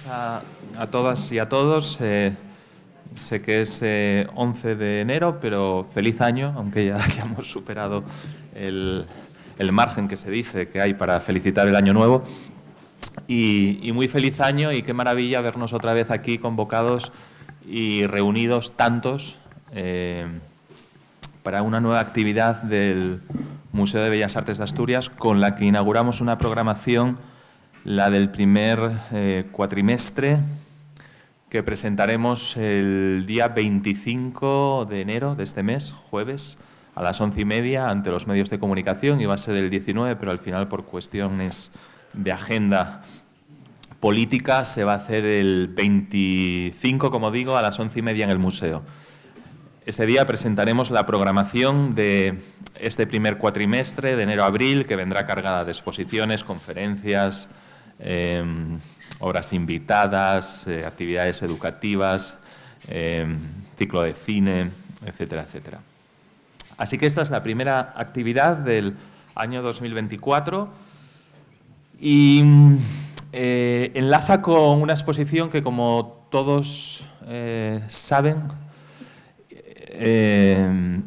buenas a todas y a todos. Sé que es 11 de enero, pero feliz año, aunque ya hayamos superado el margen que se dice que hay para felicitar el año nuevo. Y muy feliz año, y qué maravilla vernos otra vez aquí convocados y reunidos tantos para una nueva actividad del Museo de Bellas Artes de Asturias, con la que inauguramos una programación, la del primer cuatrimestre, que presentaremos el día 25 de enero de este mes, jueves, a las 11:30 ante los medios de comunicación. Iba a ser el 19, pero al final, por cuestiones de agenda política, se va a hacer el 25, como digo, a las 11:30 en el museo. Ese día presentaremos la programación de este primer cuatrimestre, de enero a abril, que vendrá cargada de exposiciones, conferencias, obras invitadas, actividades educativas, ciclo de cine, etcétera, etcétera. Así que esta es la primera actividad del año 2024 y enlaza con una exposición que, como todos saben,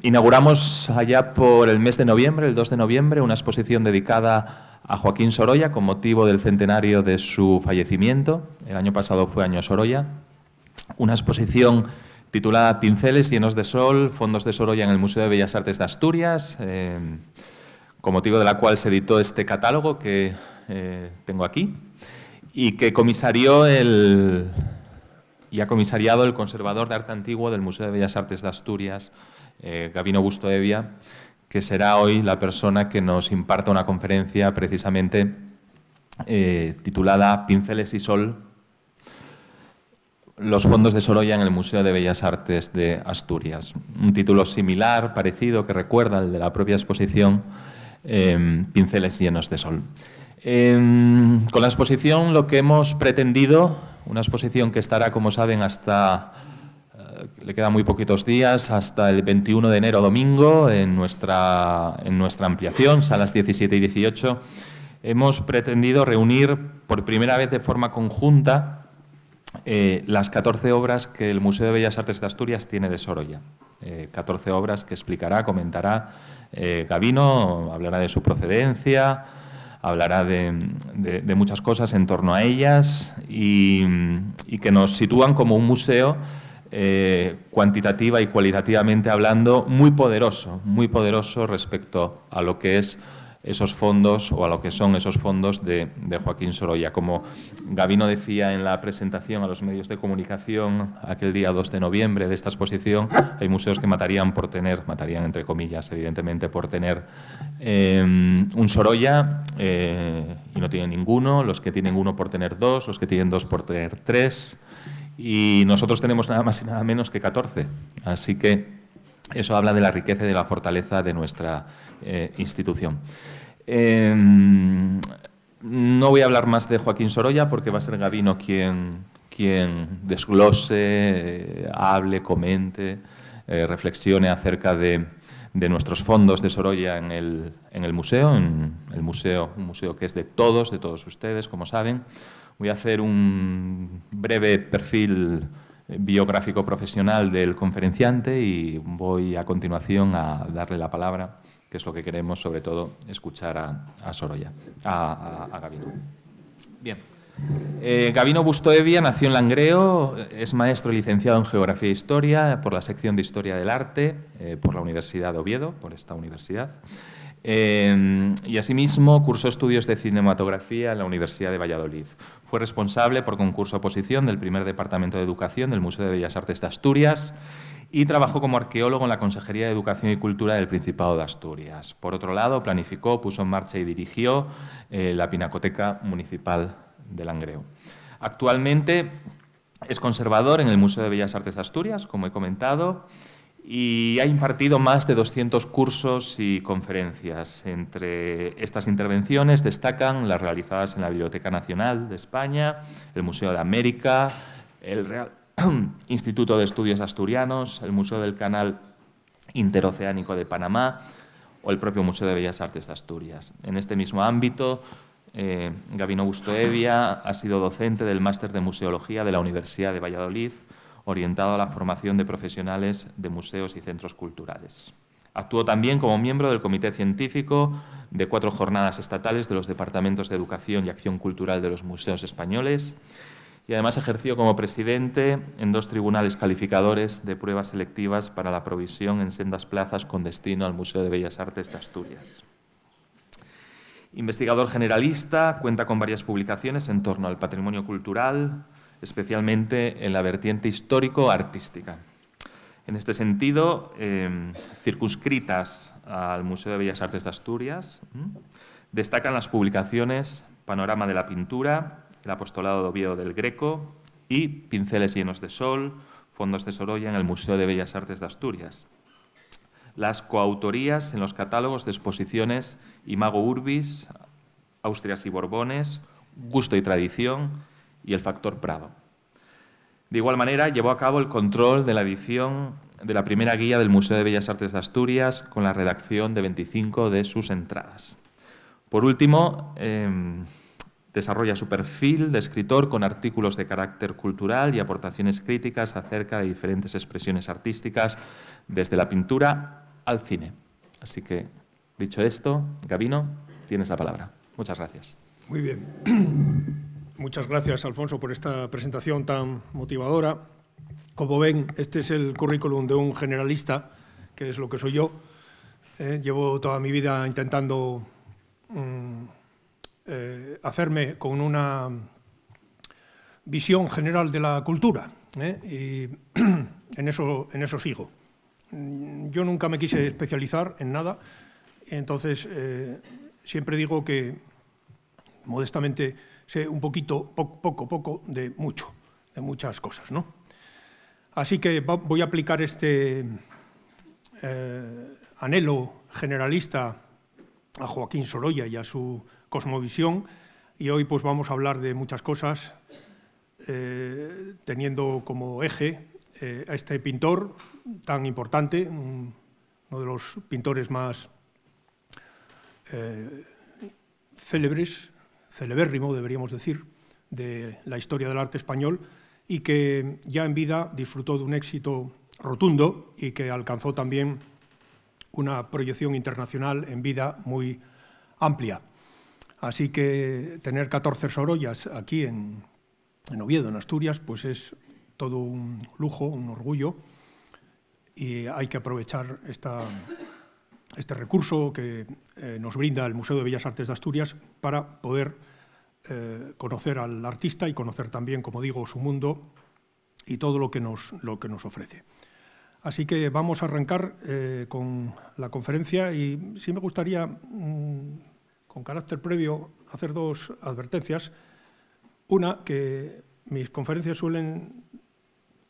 inauguramos allá por el mes de noviembre, el 2 de noviembre, una exposición dedicada a Joaquín Sorolla con motivo del centenario de su fallecimiento. El año pasado fue Año Sorolla. Una exposición titulada Pinceles llenos de sol, fondos de Sorolla en el Museo de Bellas Artes de Asturias, con motivo de la cual se editó este catálogo que tengo aquí y que ha comisariado el conservador de arte antiguo del Museo de Bellas Artes de Asturias, Gabino Bustoevia, que será hoy la persona que nos imparta una conferencia precisamente titulada Pinceles y sol, los fondos de Sorolla en el Museo de Bellas Artes de Asturias. Un título similar, parecido, que recuerda al de la propia exposición, Pinceles llenos de sol. Con la exposición lo que hemos pretendido, una exposición que estará, como saben, hasta, le quedan muy poquitos días, hasta el 21 de enero, domingo, en nuestra ampliación, salas 17 y 18, hemos pretendido reunir por primera vez de forma conjunta las 14 obras que el Museo de Bellas Artes de Asturias tiene de Sorolla. 14 obras que explicará, comentará Gabino, hablará de su procedencia, hablará de muchas cosas en torno a ellas y que nos sitúan como un museo cuantitativa y cualitativamente hablando muy poderoso respecto a lo que es esos fondos o a lo que son esos fondos de Joaquín Sorolla. Como Gabino decía en la presentación a los medios de comunicación aquel día 2 de noviembre de esta exposición, hay museos que matarían entre comillas, evidentemente, por tener un Sorolla y no tienen ninguno, los que tienen uno por tener dos, los que tienen dos por tener tres, y nosotros tenemos nada más y nada menos que 14. Así que eso habla de la riqueza y de la fortaleza de nuestra institución. No voy a hablar más de Joaquín Sorolla porque va a ser Gabino quien desglose, hable, comente, reflexione acerca de nuestros fondos de Sorolla en el museo, un museo que es de todos ustedes, como saben. Voy a hacer un breve perfil biográfico profesional del conferenciante y voy a continuación a darle la palabra, que es lo que queremos, sobre todo, escuchar a Sorolla, a Gabino. Bien. Gabino Bustoevia nació en Langreo, es maestro y licenciado en Geografía e Historia por la sección de Historia del Arte, por la Universidad de Oviedo, por esta universidad. Y asimismo cursó estudios de cinematografía en la Universidad de Valladolid. Fue responsable por concurso-oposición del primer departamento de educación del Museo de Bellas Artes de Asturias y trabajó como arqueólogo en la Consejería de Educación y Cultura del Principado de Asturias. Por otro lado, planificó, puso en marcha y dirigió la Pinacoteca Municipal de Langreo. Actualmente es conservador en el Museo de Bellas Artes de Asturias, como he comentado, y ha impartido más de 200 cursos y conferencias. Entre estas intervenciones destacan las realizadas en la Biblioteca Nacional de España, el Museo de América, el Real Instituto de Estudios Asturianos, el Museo del Canal Interoceánico de Panamá o el propio Museo de Bellas Artes de Asturias. En este mismo ámbito Gabino Bustoevia ha sido docente del Máster de Museología de la Universidad de Valladolid, orientado a la formación de profesionales de museos y centros culturales. Actuó también como miembro del Comité Científico de 4 jornadas estatales de los Departamentos de Educación y Acción Cultural de los Museos Españoles y además ejerció como presidente en 2 tribunales calificadores de pruebas selectivas para la provisión en sendas plazas con destino al Museo de Bellas Artes de Asturias. Investigador generalista, cuenta con varias publicaciones en torno al patrimonio cultural, especialmente en la vertiente histórico-artística. En este sentido, circunscritas al Museo de Bellas Artes de Asturias, destacan las publicaciones Panorama de la Pintura, El Apostolado de Oviedo del Greco y Pinceles llenos de sol, fondos de Sorolla en el Museo de Bellas Artes de Asturias. Las coautorías en los catálogos de exposiciones Imago Urbis, Austrias y Borbones, Gusto y Tradición y El Factor Prado. De igual manera, llevó a cabo el control de la edición de la primera guía del Museo de Bellas Artes de Asturias con la redacción de 25 de sus entradas. Por último, desarrolla su perfil de escritor con artículos de carácter cultural y aportaciones críticas acerca de diferentes expresiones artísticas, desde la pintura al cine. Así que, dicho esto, Gabino, tienes la palabra. Muchas gracias. Muy bien. Muchas gracias, Alfonso, por esta presentación tan motivadora. Como ven, este es el currículum de un generalista, que es lo que soy yo. Llevo toda mi vida intentando hacerme con una visión general de la cultura, y en eso sigo. Yo nunca me quise especializar en nada, entonces siempre digo que, modestamente, sé un poquito, poco, de muchas cosas, ¿no? Así que voy a aplicar este anhelo generalista a Joaquín Sorolla y a su cosmovisión, y hoy pues vamos a hablar de muchas cosas, teniendo como eje a este pintor tan importante, uno de los pintores más celebérrimo, deberíamos decir, de la historia del arte español, y que ya en vida disfrutó de un éxito rotundo y que alcanzó también una proyección internacional en vida muy amplia. Así que tener 14 Sorollas aquí en Oviedo, en Asturias, pues es todo un lujo, un orgullo, y hay que aprovechar este recurso que nos brinda el Museo de Bellas Artes de Asturias para poder conocer al artista y conocer también, como digo, su mundo y todo lo que nos ofrece. Así que vamos a arrancar con la conferencia, y sí me gustaría, con carácter previo, hacer 2 advertencias. Una, que mis conferencias suelen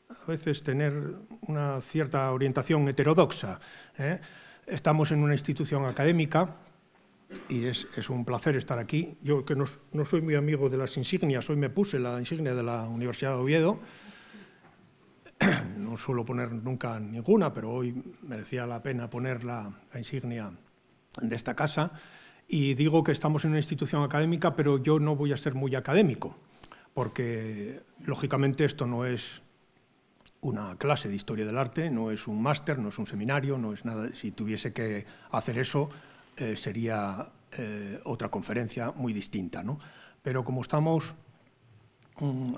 a veces tener una cierta orientación heterodoxa. Estamos en una institución académica y es un placer estar aquí. Yo, que no soy muy amigo de las insignias, hoy me puse la insignia de la Universidad de Oviedo. No suelo poner nunca ninguna, pero hoy merecía la pena poner la insignia de esta casa. Y digo que estamos en una institución académica, pero yo no voy a ser muy académico, porque, lógicamente, esto no es una clase de historia del arte, no es un máster, no es un seminario, no es nada. Si tuviese que hacer eso, sería otra conferencia muy distinta, ¿no? Pero como estamos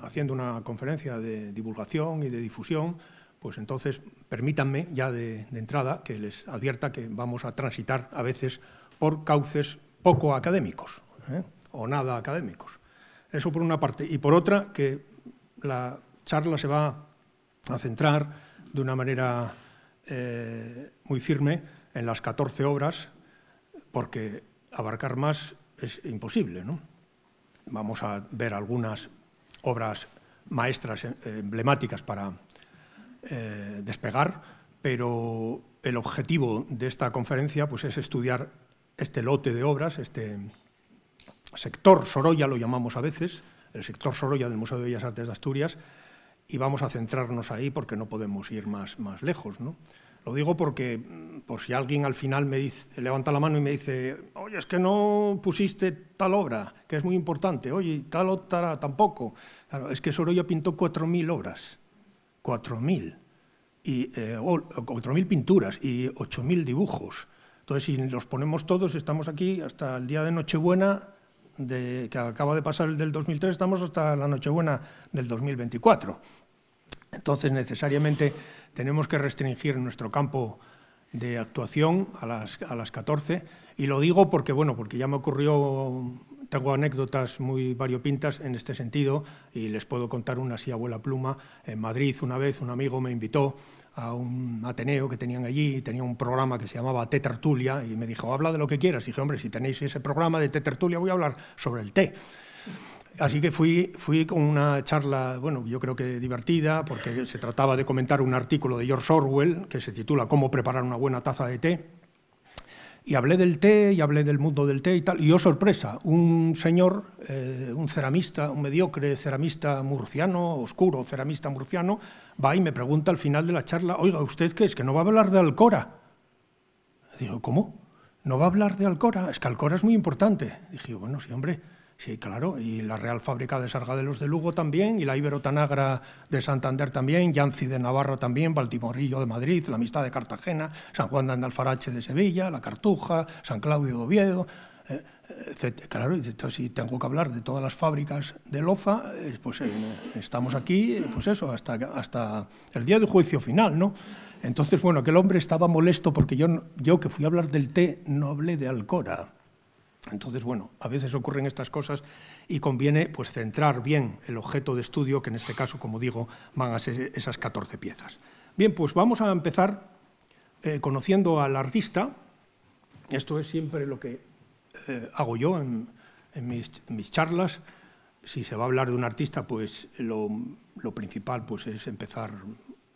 haciendo una conferencia de divulgación y de difusión, pues entonces permítanme ya de entrada que les advierta que vamos a transitar a veces por cauces poco académicos, o nada académicos. Eso por una parte. Y por otra, que la charla se va a centrar de una manera muy firme en las 14 obras, porque abarcar más es imposible, ¿no? Vamos a ver algunas obras maestras emblemáticas para despegar, pero el objetivo de esta conferencia pues es estudiar este lote de obras, este sector Sorolla lo llamamos a veces, el sector Sorolla del Museo de Bellas Artes de Asturias, y vamos a centrarnos ahí porque no podemos ir más lejos, ¿no? Lo digo porque, por si alguien al final me dice, levanta la mano y me dice, oye, es que no pusiste tal obra, que es muy importante, oye, tal otra tampoco. Claro, es que Sorolla pintó 4.000 obras, 4.000, y 4.000 pinturas y 8.000 dibujos. Entonces, si los ponemos todos, estamos aquí hasta el día de Nochebuena, que acaba de pasar el del 2003, estamos hasta la Nochebuena del 2024. Entonces, necesariamente tenemos que restringir nuestro campo de actuación a las 14, y lo digo porque, bueno, porque ya me ocurrió, tengo anécdotas muy variopintas en este sentido, y les puedo contar una así a vuela pluma. En Madrid, una vez, un amigo me invitó a un ateneo que tenían allí, y tenía un programa que se llamaba Té Tertulia, y me dijo, habla de lo que quieras. Y dije, hombre, si tenéis ese programa de Té Tertulia, voy a hablar sobre el té. Así que fui con una charla, bueno, yo creo que divertida, porque se trataba de comentar un artículo de George Orwell que se titula Cómo preparar una buena taza de té. Y hablé del té, y hablé del mundo del té y tal. Y yo, sorpresa, un señor, un ceramista, un mediocre ceramista murciano, oscuro ceramista murciano, va y me pregunta al final de la charla, oiga, ¿usted qué es? ¿Que no va a hablar de Alcora? Digo, ¿cómo? ¿No va a hablar de Alcora? Es que Alcora es muy importante. Dije, bueno, sí, hombre. Sí, claro, y la Real Fábrica de Sargadelos de Lugo también, y la Ibero Tanagra de Santander también, Yancy de Navarra también, Valtimorillo de Madrid, la Amistad de Cartagena, San Juan de Andalfarache de Sevilla, la Cartuja, San Claudio de Oviedo, etc. Claro, entonces, si tengo que hablar de todas las fábricas de loza, pues estamos aquí, pues eso, hasta el día del juicio final, ¿no? Entonces, bueno, aquel hombre estaba molesto porque yo que fui a hablar del té no hablé de Alcora. Entonces, bueno, a veces ocurren estas cosas y conviene pues centrar bien el objeto de estudio, que en este caso, como digo, van a ser esas 14 piezas. Bien, pues vamos a empezar conociendo al artista. Esto es siempre lo que hago yo en mis charlas. Si se va a hablar de un artista, pues lo principal pues, es empezar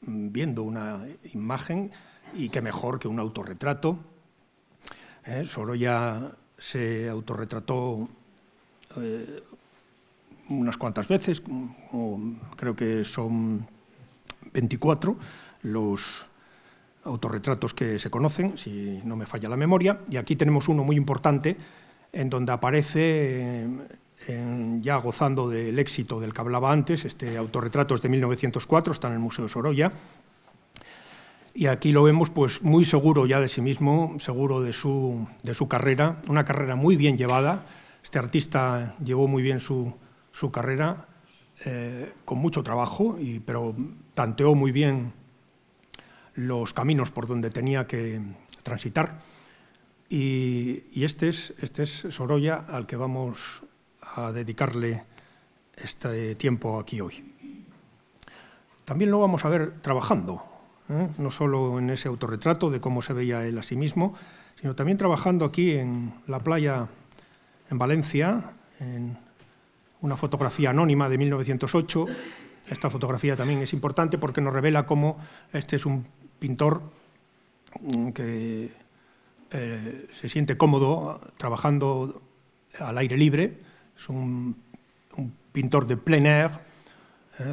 viendo una imagen, y qué mejor que un autorretrato. Sorolla se autorretrató unas cuantas veces, creo que son 24 los autorretratos que se conocen, si no me falla la memoria, y aquí tenemos uno muy importante en donde aparece, ya gozando del éxito del que hablaba antes. Este autorretrato es de 1904, está en el Museo Sorolla. Y aquí lo vemos pues, muy seguro ya de sí mismo, seguro de su carrera, una carrera muy bien llevada. Este artista llevó muy bien su carrera, con mucho trabajo, pero tanteó muy bien los caminos por donde tenía que transitar. Y este es Sorolla, al que vamos a dedicarle este tiempo aquí hoy. También lo vamos a ver trabajando, no solo en ese autorretrato de cómo se veía él a sí mismo, sino también trabajando aquí en la playa en Valencia, en una fotografía anónima de 1908. Esta fotografía también es importante porque nos revela cómo este es un pintor que se siente cómodo trabajando al aire libre. Es un pintor de plein air,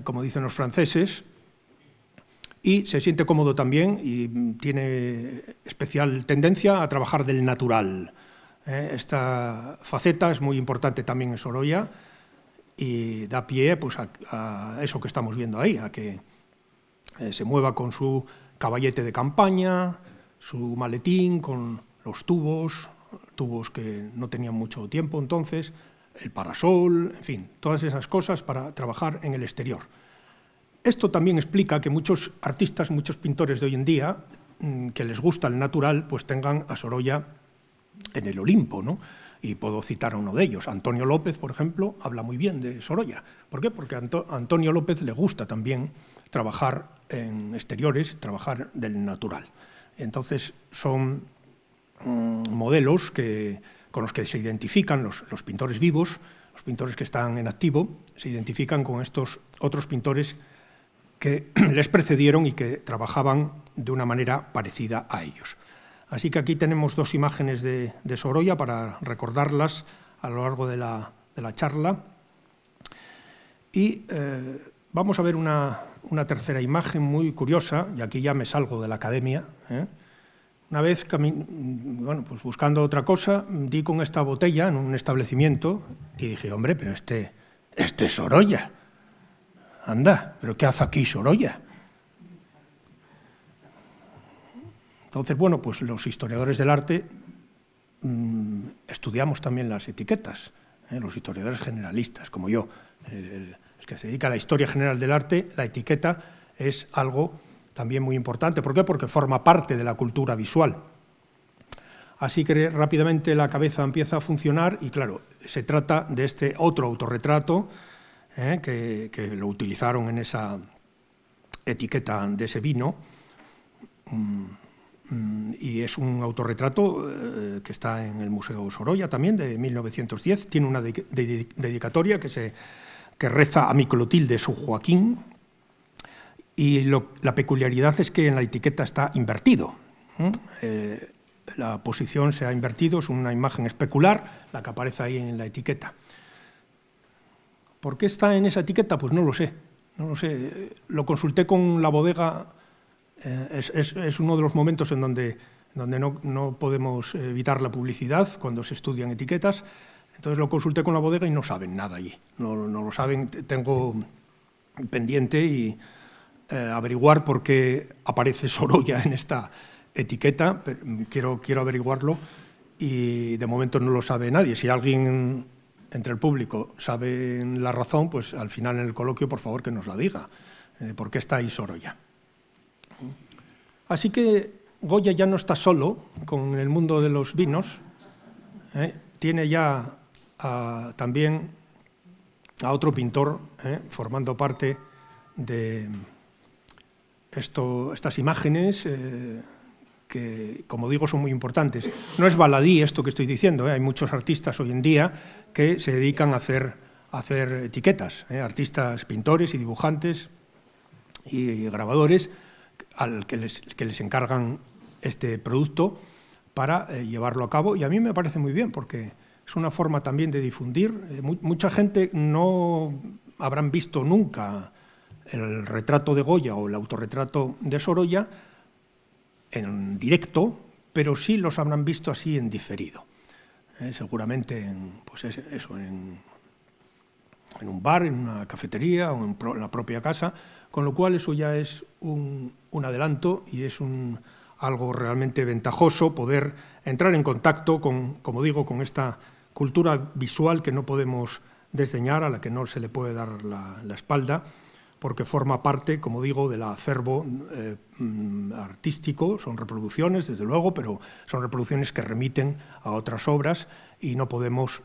como dicen los franceses, y se siente cómodo también y tiene especial tendencia a trabajar del natural. Esta faceta es muy importante también en Sorolla y da pie pues, a eso que estamos viendo ahí, a que se mueva con su caballete de campaña, su maletín con los tubos que no tenían mucho tiempo entonces, el parasol, en fin, todas esas cosas para trabajar en el exterior. Esto también explica que muchos artistas, muchos pintores de hoy en día, que les gusta el natural, pues tengan a Sorolla en el Olimpo, ¿no? Y puedo citar a uno de ellos. Antonio López, por ejemplo, habla muy bien de Sorolla. ¿Por qué? Porque a Antonio López le gusta también trabajar en exteriores, trabajar del natural. Entonces son modelos con los que se identifican los pintores vivos, los pintores que están en activo, se identifican con estos otros pintores que les precedieron y que trabajaban de una manera parecida a ellos. Así que aquí tenemos dos imágenes de Sorolla para recordarlas a lo largo de la charla. Y Vamos a ver una tercera imagen muy curiosa, y aquí ya me salgo de la academia. Una vez, bueno, pues buscando otra cosa, di con esta botella en un establecimiento y dije, hombre, pero este es Sorolla. Anda, ¿pero qué hace aquí Sorolla? Entonces, bueno, pues los historiadores del arte estudiamos también las etiquetas, los historiadores generalistas, como yo. El que se dedica a la historia general del arte, la etiqueta es algo también muy importante. ¿Por qué? Porque forma parte de la cultura visual. Así que rápidamente la cabeza empieza a funcionar y, claro, se trata de este otro autorretrato que lo utilizaron en esa etiqueta de ese vino. Y es un autorretrato que está en el Museo Sorolla también, de 1910. Tiene una dedicatoria que reza a mi Clotilde su Joaquín, y la peculiaridad es que en la etiqueta está invertido. La posición se ha invertido, es una imagen especular la que aparece ahí en la etiqueta. ¿Por qué está en esa etiqueta? Pues no lo sé. Lo consulté con la bodega. Es uno de los momentos en donde no podemos evitar la publicidad cuando se estudian etiquetas. Entonces lo consulté con la bodega y no saben nada allí. No lo saben. Tengo pendiente y averiguar por qué aparece Sorolla en esta etiqueta. Quiero averiguarlo y de momento no lo sabe nadie. Si alguien entre el público sabe la razón, pues al final en el coloquio, por favor, que nos la diga. ¿Por qué está ahí Sorolla? Así que Goya ya no está solo con el mundo de los vinos, tiene ya también a otro pintor formando parte de estas imágenes que, como digo, son muy importantes. No es baladí esto que estoy diciendo, hay muchos artistas hoy en día que se dedican a hacer etiquetas, artistas, pintores y dibujantes y grabadores al que les encargan este producto para llevarlo a cabo, y a mí me parece muy bien porque es una forma también de difundir. Mucha gente no habrán visto nunca el retrato de Goya o el autorretrato de Sorolla en directo, pero sí los habrán visto así en diferido. Seguramente en un bar, en una cafetería o en la propia casa, con lo cual eso ya es un adelanto y es algo realmente ventajoso poder entrar en contacto con, como digo, con esta cultura visual que no podemos desdeñar, a la que no se le puede dar la espalda, porque forma parte, como digo, del acervo artístico. Son reproducciones, desde luego, pero son reproducciones que remiten a otras obras y no podemos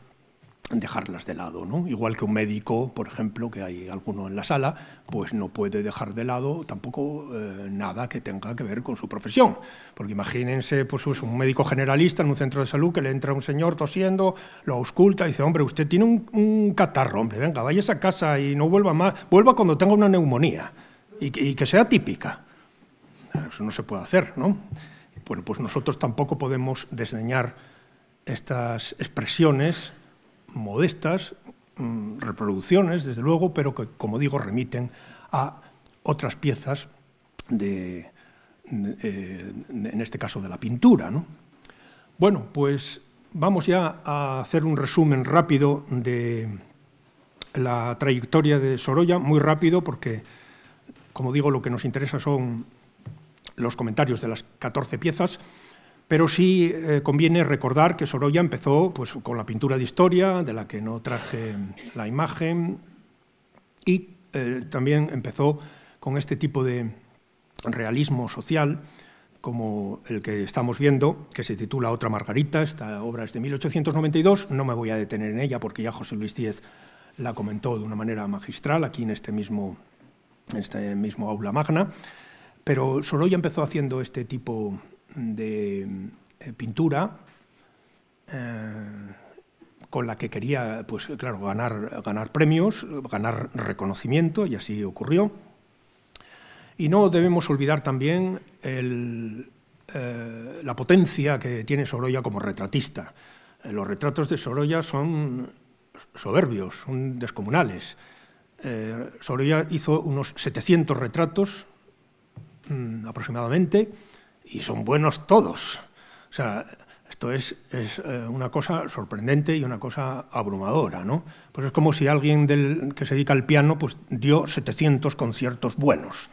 dejarlas de lado, ¿no? Igual que un médico, por ejemplo, que hay alguno en la sala, pues no puede dejar de lado tampoco nada que tenga que ver con su profesión. Porque imagínense pues, un médico generalista en un centro de salud que le entra un señor tosiendo, lo ausculta y dice, hombre, usted tiene un catarro, hombre, venga, váyase a casa y no vuelva más, vuelva cuando tenga una neumonía y que sea típica. Eso no se puede hacer, ¿no? Bueno, pues nosotros tampoco podemos desdeñar estas expresiones modestas, reproducciones, desde luego, pero que, como digo, remiten a otras piezas en este caso de la pintura, ¿no? Bueno, pues vamos ya a hacer un resumen rápido de la trayectoria de Sorolla, muy rápido, porque, como digo, lo que nos interesa son los comentarios de las 14 piezas. Pero sí conviene recordar que Sorolla empezó pues, con la pintura de historia, de la que no traje la imagen, y también empezó con este tipo de realismo social, como el que estamos viendo, que se titula Otra Margarita. Esta obra es de 1892, no me voy a detener en ella porque ya José Luis Díez la comentó de una manera magistral aquí en este mismo aula magna, pero Sorolla empezó haciendo este tipo de pintura con la que quería, pues claro, ganar premios, ganar reconocimiento, y así ocurrió. Y no debemos olvidar también la potencia que tiene Sorolla como retratista. Los retratos de Sorolla son soberbios, son descomunales. Sorolla hizo unos 700 retratos aproximadamente, y son buenos todos. O sea, esto es una cosa sorprendente y una cosa abrumadora, ¿no? Pues es como si alguien que se dedica al piano pues dio 700 conciertos buenos,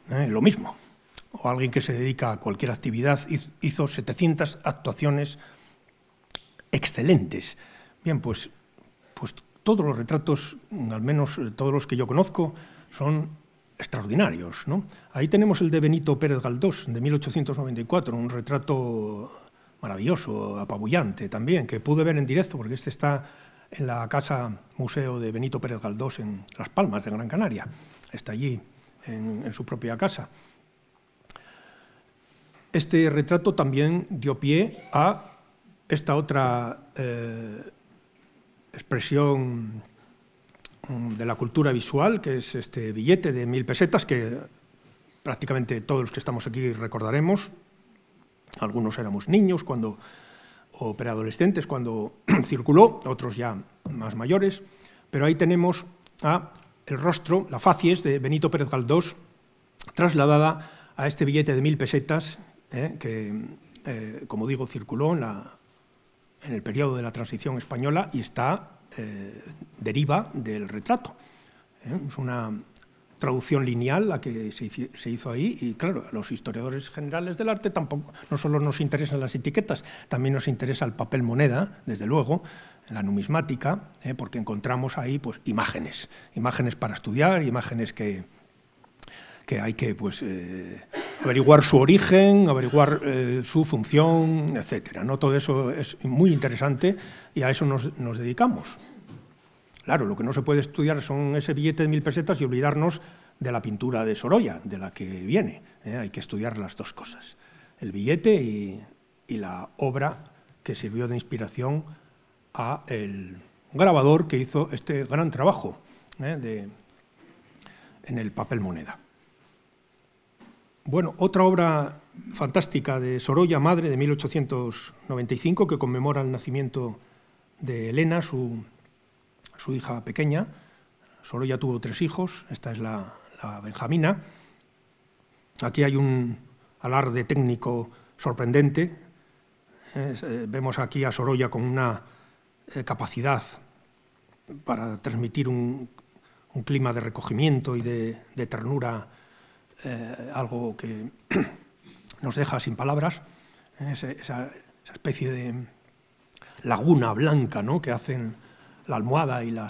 lo mismo. O alguien que se dedica a cualquier actividad hizo 700 actuaciones excelentes. Bien, pues todos los retratos, al menos todos los que yo conozco, son extraordinarios, ¿no? Ahí tenemos el de Benito Pérez Galdós, de 1894, un retrato maravilloso, apabullante también, que pude ver en directo, porque este está en la Casa Museo de Benito Pérez Galdós en Las Palmas de Gran Canaria. Está allí, en su propia casa. Este retrato también dio pie a esta otra expresión de la cultura visual, que es este billete de 1000 pesetas, que prácticamente todos los que estamos aquí recordaremos. Algunos éramos niños o preadolescentes cuando circuló, otros ya más mayores, pero ahí tenemos el rostro, la facies de Benito Pérez Galdós, trasladada a este billete de 1000 pesetas, que, como digo, circuló en el periodo de la Transición española y deriva del retrato. Es una traducción lineal la que se hizo ahí, y claro, a los historiadores generales del arte tampoco, no solo nos interesan las etiquetas, también nos interesa el papel moneda, desde luego, la numismática, porque encontramos ahí pues imágenes para estudiar, imágenes que hay que pues, averiguar su origen, averiguar su función, etcétera, ¿no? Todo eso es muy interesante y a eso nos dedicamos. Claro, lo que no se puede estudiar son ese billete de 1000 pesetas y olvidarnos de la pintura de Sorolla, de la que viene. Hay que estudiar las dos cosas, el billete y la obra que sirvió de inspiración a el grabador que hizo este gran trabajo en el papel moneda. Bueno, otra obra fantástica de Sorolla, madre, de 1895, que conmemora el nacimiento de Elena, su hija pequeña. Sorolla tuvo 3 hijos, esta es la Benjamina. Aquí hay un alarde técnico sorprendente. Vemos aquí a Sorolla con una capacidad para transmitir un clima de recogimiento y de ternura, algo que nos deja sin palabras, esa especie de laguna blanca, ¿no?, que hacen la almohada y la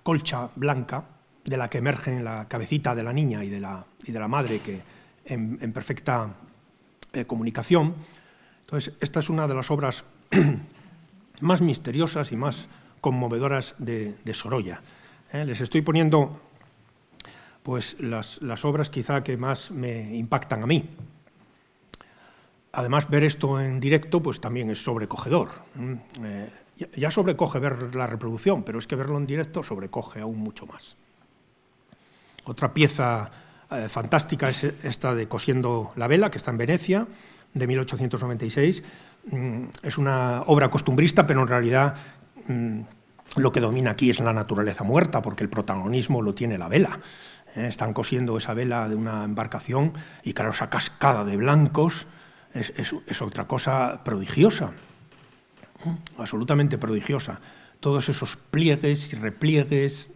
colcha blanca de la que emergen la cabecita de la niña y de la madre, que en perfecta comunicación. Entonces, esta es una de las obras más misteriosas y más conmovedoras de Sorolla. Les estoy poniendo pues, las obras quizá que más me impactan a mí. Además, ver esto en directo pues, también es sobrecogedor. Ya sobrecoge ver la reproducción, pero es que verlo en directo sobrecoge aún mucho más. Otra pieza fantástica es esta de Cosiendo la vela, que está en Venecia, de 1896. Es una obra costumbrista, pero en realidad lo que domina aquí es la naturaleza muerta, porque el protagonismo lo tiene la vela. Están cosiendo esa vela de una embarcación y claro, esa cascada de blancos es otra cosa prodigiosa, absolutamente prodigiosa. Todos esos pliegues y repliegues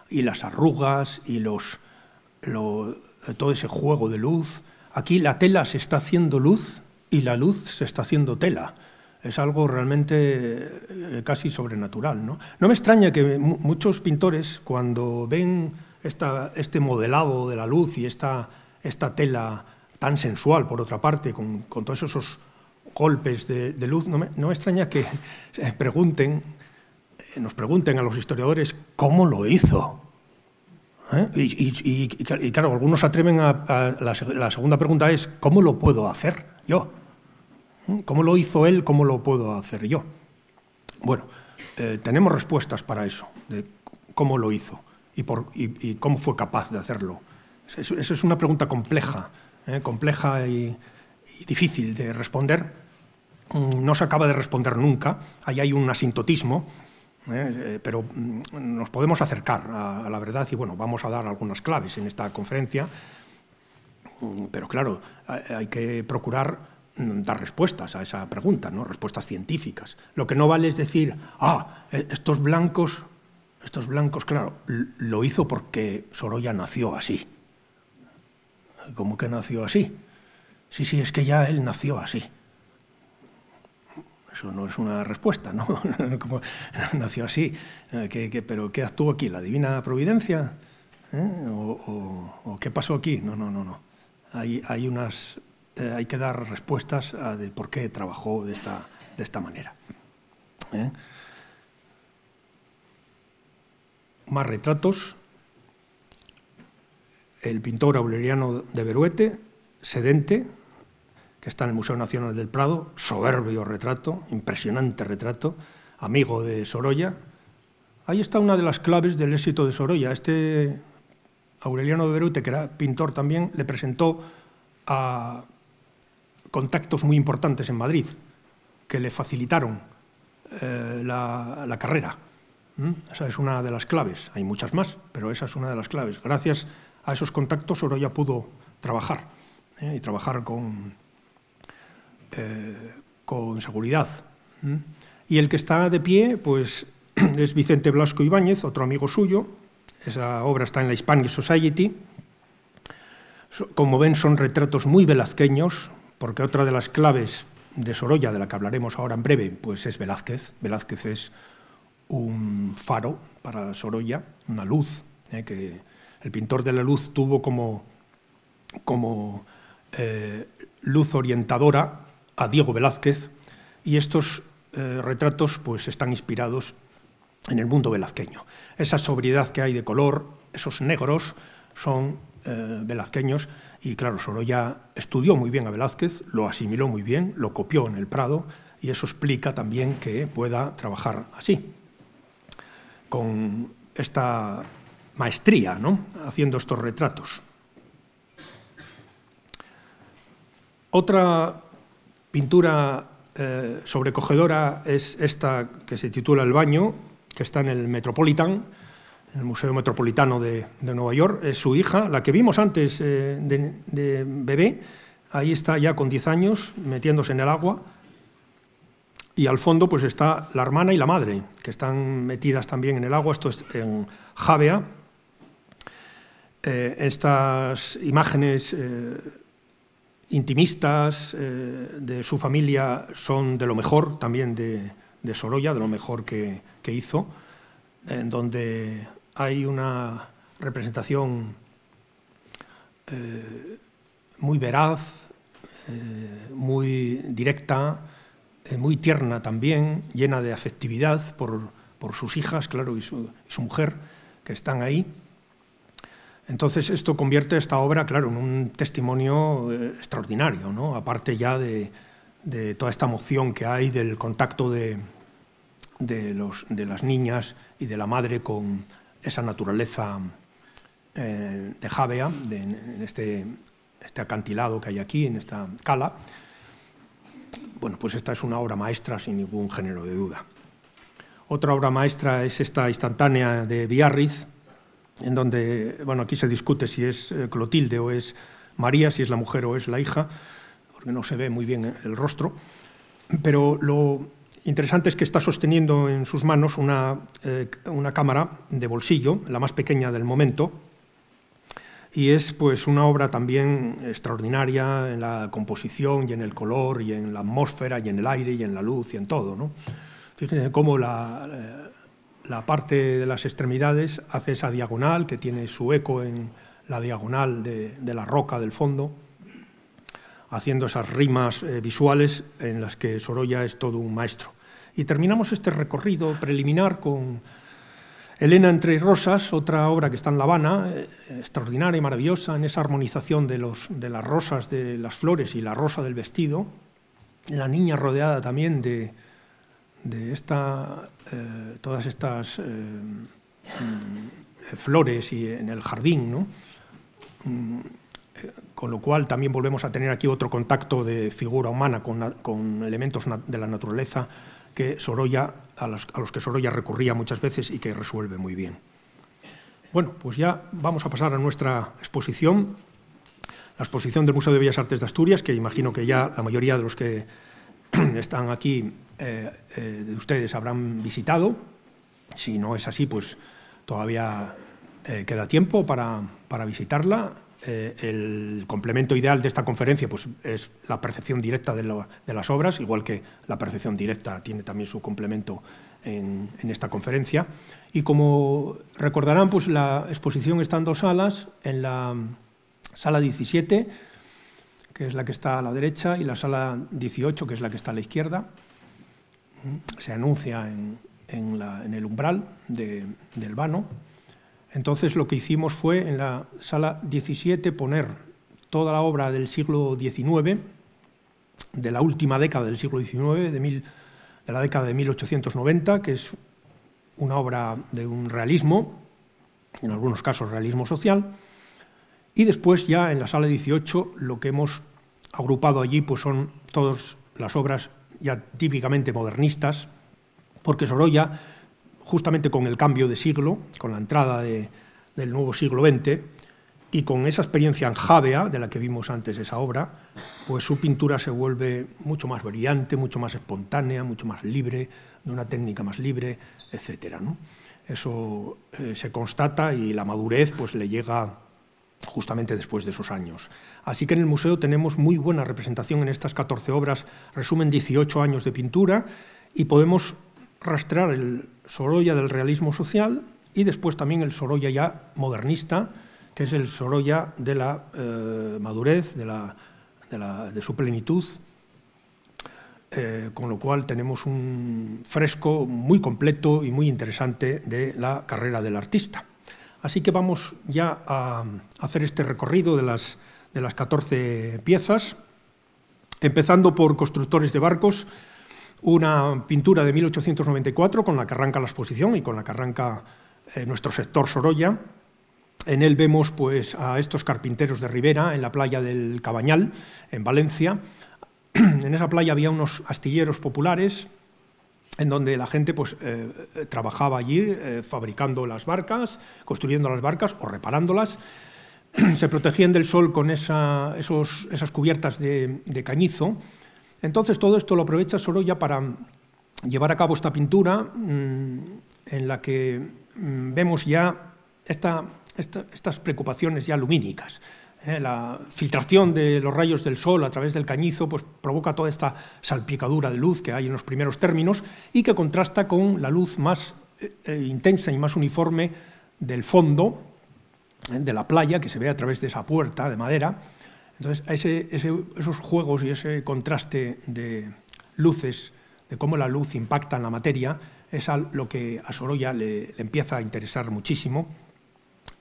y las arrugas y todo ese juego de luz. Aquí la tela se está haciendo luz y la luz se está haciendo tela. Es algo realmente casi sobrenatural, ¿no? No me extraña que muchos pintores, cuando ven este modelado de la luz y esta tela tan sensual, por otra parte, con todos esos golpes de luz, no me extraña que nos pregunten a los historiadores cómo lo hizo. Y claro, algunos se atreven a la segunda pregunta es ¿cómo lo puedo hacer yo? ¿Cómo lo hizo él? ¿Cómo lo puedo hacer yo? Bueno, tenemos respuestas para eso, de cómo lo hizo y cómo fue capaz de hacerlo. Esa es una pregunta compleja y difícil de responder. No se acaba de responder nunca. Ahí hay un asintotismo pero nos podemos acercar a la verdad y, bueno, vamos a dar algunas claves en esta conferencia, pero claro, hay que procurar dar respuestas a esa pregunta, ¿no? Respuestas científicas. Lo que no vale es decir, estos blancos, claro, lo hizo porque Sorolla nació así. ¿Cómo que nació así? Sí, es que ya él nació así. Eso no es una respuesta, ¿no? Como nació así. ¿Pero qué actuó aquí? ¿La divina providencia? ¿O qué pasó aquí? No. Hay que dar respuestas de por qué trabajó de esta manera. Más retratos. El pintor Aureliano de Beruete, Sedente, que está en el Museo Nacional del Prado, soberbio retrato, impresionante retrato, amigo de Sorolla. Ahí está una de las claves del éxito de Sorolla. Este Aureliano de Beruete, que era pintor también, le presentó a contactos muy importantes en Madrid, que le facilitaron la carrera. Esa es una de las claves. Hay muchas más, pero esa es una de las claves. Gracias a esos contactos Sorolla pudo trabajar, y trabajar con seguridad. Y el que está de pie, pues, es Vicente Blasco Ibáñez, otro amigo suyo. Esa obra está en la Hispanic Society. Como ven, son retratos muy velazqueños, porque otra de las claves de Sorolla, de la que hablaremos ahora en breve, pues es Velázquez. Velázquez es un faro para Sorolla, una luz, que el pintor de la luz tuvo como luz orientadora a Diego Velázquez, y estos retratos pues están inspirados en el mundo velazqueño. Esa sobriedad que hay de color, esos negros, son velazqueños, y claro, Sorolla estudió muy bien a Velázquez, lo asimiló muy bien, lo copió en el Prado, y eso explica también que pueda trabajar así, con esta maestría, ¿no?, haciendo estos retratos. Otra pintura sobrecogedora es esta que se titula El baño, que está en el Metropolitan, en el Museo Metropolitano de Nueva York. Es su hija, la que vimos antes de bebé. Ahí está ya con 10 años, metiéndose en el agua. Y al fondo pues está la hermana y la madre, que están metidas también en el agua. Esto es en Javea. Estas imágenes intimistas de su familia son de lo mejor también de Sorolla, de lo mejor que hizo, en donde hay una representación muy veraz, muy directa, muy tierna también, llena de afectividad por sus hijas, claro, y su mujer, que están ahí. Entonces esto convierte esta obra, claro, en un testimonio extraordinario, ¿no? Aparte ya de toda esta emoción que hay del contacto de las niñas y de la madre con esa naturaleza de Javea, en este acantilado que hay aquí, en esta cala. Bueno, pues esta es una obra maestra sin ningún género de duda. Otra obra maestra es esta instantánea de Biarritz, en donde, bueno, aquí se discute si es Clotilde o es María, si es la mujer o es la hija, porque no se ve muy bien el rostro, pero lo interesante es que está sosteniendo en sus manos una cámara de bolsillo, la más pequeña del momento, y es pues una obra también extraordinaria en la composición y en el color y en la atmósfera y en el aire y en la luz y en todo, ¿no? Fíjense cómo la parte de las extremidades hace esa diagonal que tiene su eco en la diagonal de la roca del fondo, haciendo esas rimas visuales en las que Sorolla es todo un maestro. Y terminamos este recorrido preliminar con Helena entre rosas, otra obra que está en La Habana, extraordinaria y maravillosa, en esa armonización de las rosas de las flores y la rosa del vestido, la niña rodeada también de todas estas flores y en el jardín, ¿no? Con lo cual también volvemos a tener aquí otro contacto de figura humana con elementos de la naturaleza que Sorolla, a los que Sorolla recurría muchas veces y que resuelve muy bien. Bueno, pues ya vamos a pasar a nuestra exposición, la exposición del Museo de Bellas Artes de Asturias, que imagino que ya la mayoría de los que están aquí, de ustedes, habrán visitado. Si no es así, pues todavía queda tiempo para visitarla. El complemento ideal de esta conferencia pues, es la percepción directa de las obras, igual que la percepción directa tiene también su complemento en esta conferencia. Y como recordarán, pues, la exposición está en 2 salas, en la sala 17, que es la que está a la derecha, y la sala 18, que es la que está a la izquierda. Se anuncia en el umbral del vano. Entonces, lo que hicimos fue, en la sala 17, poner toda la obra del siglo XIX, de la última década del siglo XIX, de la década de 1890, que es una obra de un realismo, en algunos casos realismo social, y después ya en la sala 18 lo que hemos agrupado allí pues son todas las obras ya típicamente modernistas, porque Sorolla, justamente con el cambio de siglo, con la entrada del nuevo siglo XX, y con esa experiencia en Javea, de la que vimos antes esa obra, pues su pintura se vuelve mucho más brillante, mucho más espontánea, mucho más libre, de una técnica más libre, etcétera, ¿no? Eso se constata y la madurez pues, le llega justamente después de esos años. Así que en el museo tenemos muy buena representación en estas 14 obras, resumen 18 años de pintura, y podemos rastrear el Sorolla del realismo social y después también el Sorolla ya modernista, que es el Sorolla de la madurez, de su plenitud, con lo cual tenemos un fresco muy completo y muy interesante de la carrera del artista. Así que vamos ya a hacer este recorrido de las 14 piezas, empezando por Constructores de barcos, una pintura de 1894 con la que arranca la exposición y con la que arranca nuestro sector Sorolla. En él vemos pues, a estos carpinteros de Ribera en la playa del Cabañal, en Valencia. En esa playa había unos astilleros populares en donde la gente pues, trabajaba allí fabricando las barcas, construyendo las barcas o reparándolas. Se protegían del sol con esas cubiertas de cañizo. Entonces todo esto lo aprovecha Sorolla para llevar a cabo esta pintura en la que vemos ya estas preocupaciones ya lumínicas. La filtración de los rayos del sol a través del cañizo pues, provoca toda esta salpicadura de luz que hay en los primeros términos y que contrasta con la luz más intensa y más uniforme del fondo de la playa que se ve a través de esa puerta de madera. Entonces, esos juegos y ese contraste de luces, de cómo la luz impacta en la materia, es lo que a Sorolla le empieza a interesar muchísimo.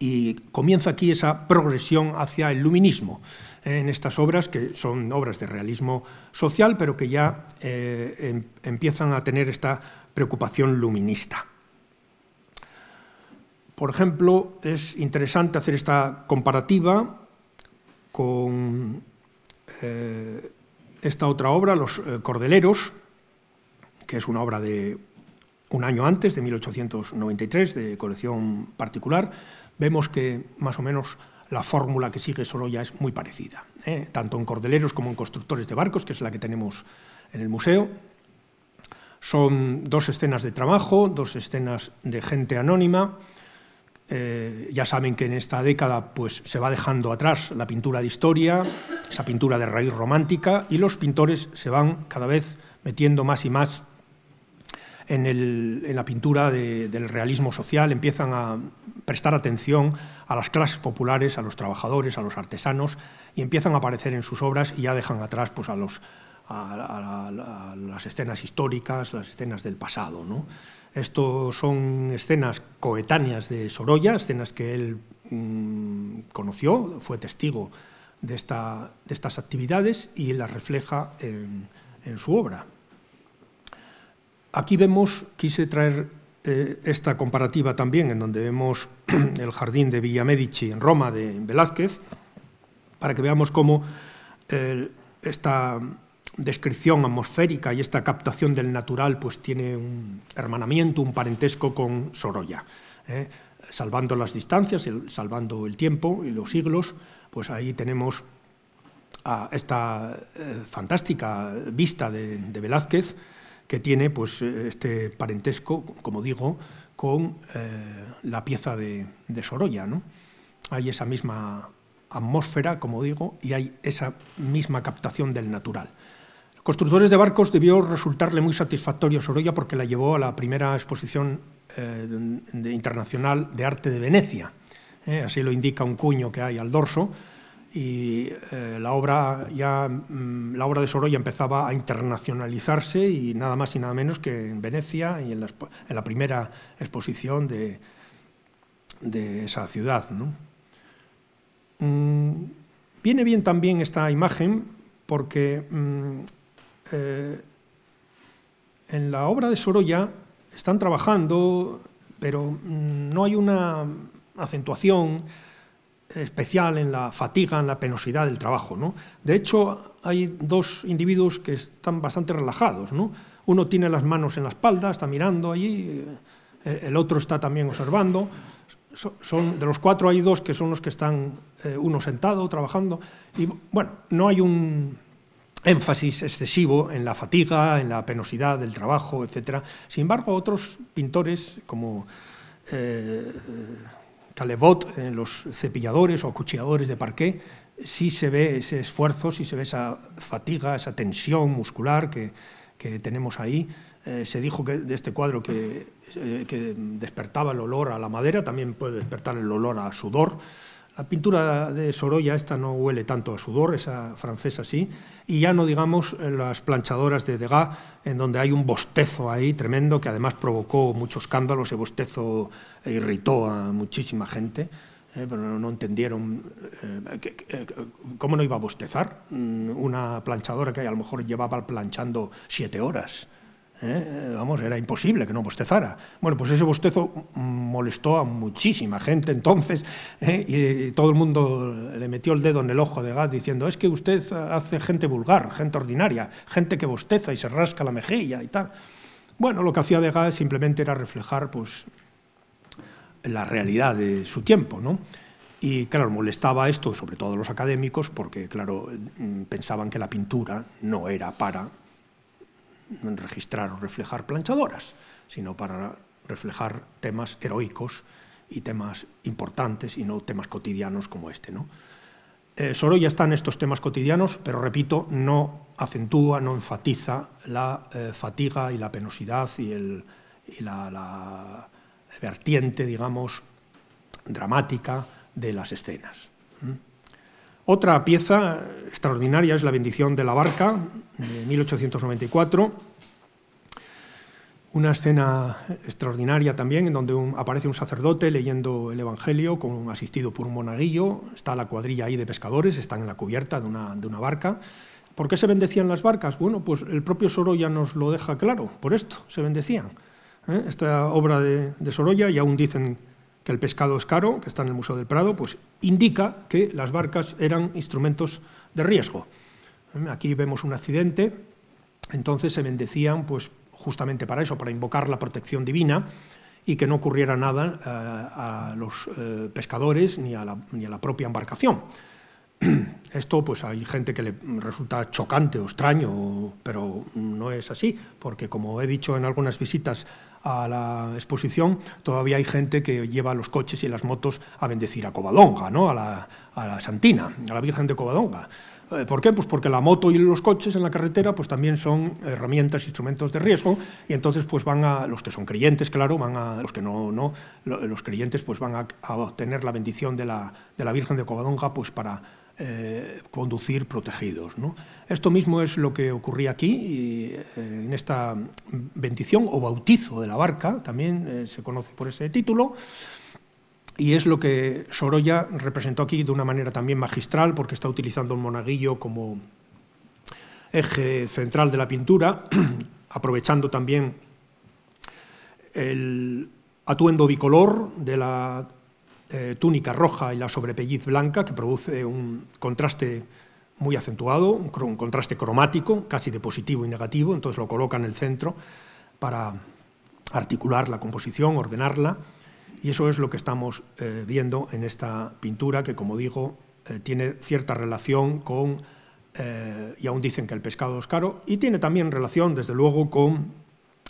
Y comienza aquí esa progresión hacia el luminismo en estas obras, que son obras de realismo social, pero que ya empiezan a tener esta preocupación luminista. Por ejemplo, es interesante hacer esta comparativa con esta otra obra, Los Cordeleros, que es una obra de un año antes, de 1893, de colección particular. Vemos que más o menos la fórmula que sigue Sorolla es muy parecida, tanto en Cordeleros como en Constructores de barcos, que es la que tenemos en el museo. Son 2 escenas de trabajo, 2 escenas de gente anónima. Ya saben que en esta década pues, se va dejando atrás la pintura de historia, esa pintura de raíz romántica, y los pintores se van cada vez metiendo más y más en la pintura del realismo social, empiezan a prestar atención a las clases populares, a los trabajadores, a los artesanos, y empiezan a aparecer en sus obras y ya dejan atrás pues, a las escenas históricas, las escenas del pasado, ¿no? Estos son escenas coetáneas de Sorolla, escenas que él conoció, fue testigo de estas actividades y las refleja en su obra. Aquí quise traer esta comparativa también, en donde vemos el jardín de Villa Medici en Roma de Velázquez, para que veamos cómo esta descripción atmosférica y esta captación del natural pues tiene un hermanamiento, un parentesco con Sorolla. Salvando las distancias, salvando el tiempo y los siglos, pues ahí tenemos a esta fantástica vista de Velázquez, que tiene pues este parentesco, como digo, con la pieza de Sorolla, ¿no? Hay esa misma atmósfera, como digo, y hay esa misma captación del natural. Constructores de barcos debió resultarle muy satisfactorio Sorolla porque la llevó a la primera exposición internacional de arte de Venecia. Así lo indica un cuño que hay al dorso, y la obra de Sorolla empezaba a internacionalizarse, y nada más y nada menos que en Venecia y en la primera exposición de esa ciudad, ¿no? Viene bien también esta imagen porque en la obra de Sorolla están trabajando, pero no hay una acentuación especial en la fatiga, en la penosidad del trabajo, ¿no? De hecho, hay dos individuos que están bastante relajados, ¿no? Uno tiene las manos en la espalda, está mirando allí, el otro está también observando. De los cuatro hay dos que son los que están, uno sentado, trabajando, y bueno, no hay un énfasis excesivo en la fatiga, en la penosidad del trabajo, etc. Sin embargo, otros pintores como Caillebotte, los cepilladores o acuchilladores de parqué, sí se ve ese esfuerzo, sí se ve esa fatiga, esa tensión muscular que tenemos ahí. Se dijo de este cuadro que despertaba el olor a la madera, también puede despertar el olor a sudor. La pintura de Sorolla esta no huele tanto a sudor, esa francesa sí, y ya no digamos las planchadoras de Degas, en donde hay un bostezo ahí tremendo que además provocó mucho escándalo. Ese bostezo irritó a muchísima gente, pero no entendieron cómo no iba a bostezar una planchadora que a lo mejor llevaba planchando 7 horas. Vamos, era imposible que no bostezara. Bueno, pues ese bostezo molestó a muchísima gente entonces, y todo el mundo le metió el dedo en el ojo de Degas diciendo: es que usted hace gente vulgar, gente ordinaria, gente que bosteza y se rasca la mejilla y tal. Bueno, lo que hacía Degas simplemente era reflejar pues la realidad de su tiempo, ¿no? Y claro, molestaba esto sobre todo a los académicos porque, claro, pensaban que la pintura no era para registrar o reflejar planchadoras, sino para reflejar temas heroicos y temas importantes y no temas cotidianos como este, ¿no? Sorolla está en estos temas cotidianos, pero repito, no acentúa, no enfatiza la fatiga y la penosidad y la vertiente, digamos, dramática de las escenas. Otra pieza extraordinaria es La bendición de la barca, de 1894, una escena extraordinaria también, en donde aparece un sacerdote leyendo el Evangelio, asistido por un monaguillo. Está la cuadrilla ahí de pescadores, están en la cubierta de una barca. ¿Por qué se bendecían las barcas? Bueno, pues el propio Sorolla nos lo deja claro, por esto se bendecían. Esta obra de Sorolla, y aún dicen que el pescado es caro, que está en el Museo del Prado, pues indica que las barcas eran instrumentos de riesgo. Aquí vemos un accidente, entonces se bendecían pues justamente para eso, para invocar la protección divina y que no ocurriera nada a los pescadores ni a la propia embarcación. Esto pues hay gente que le resulta chocante o extraño, pero no es así, porque como he dicho en algunas visitas a la exposición, todavía hay gente que lleva los coches y las motos a bendecir a Covadonga, ¿no? a la Santina, a la Virgen de Covadonga. ¿Por qué? Pues porque la moto y los coches en la carretera pues también son herramientas, instrumentos de riesgo, y entonces pues van a, los que son creyentes, claro, los que no, los creyentes pues van a obtener la bendición de la Virgen de Covadonga pues para conducir protegidos, ¿no? Esto mismo es lo que ocurría aquí, y en esta bendición o bautizo de la barca, también se conoce por ese título, y es lo que Sorolla representó aquí de una manera también magistral, porque está utilizando un monaguillo como eje central de la pintura, aprovechando también el atuendo bicolor de la túnica roja y la sobrepelliz blanca, que produce un contraste muy acentuado, un contraste cromático, casi de positivo y negativo, entonces lo coloca en el centro para articular la composición, ordenarla, y eso es lo que estamos viendo en esta pintura, que, como digo, tiene cierta relación con, y aún dicen que el pescado es caro, y tiene también relación, desde luego, con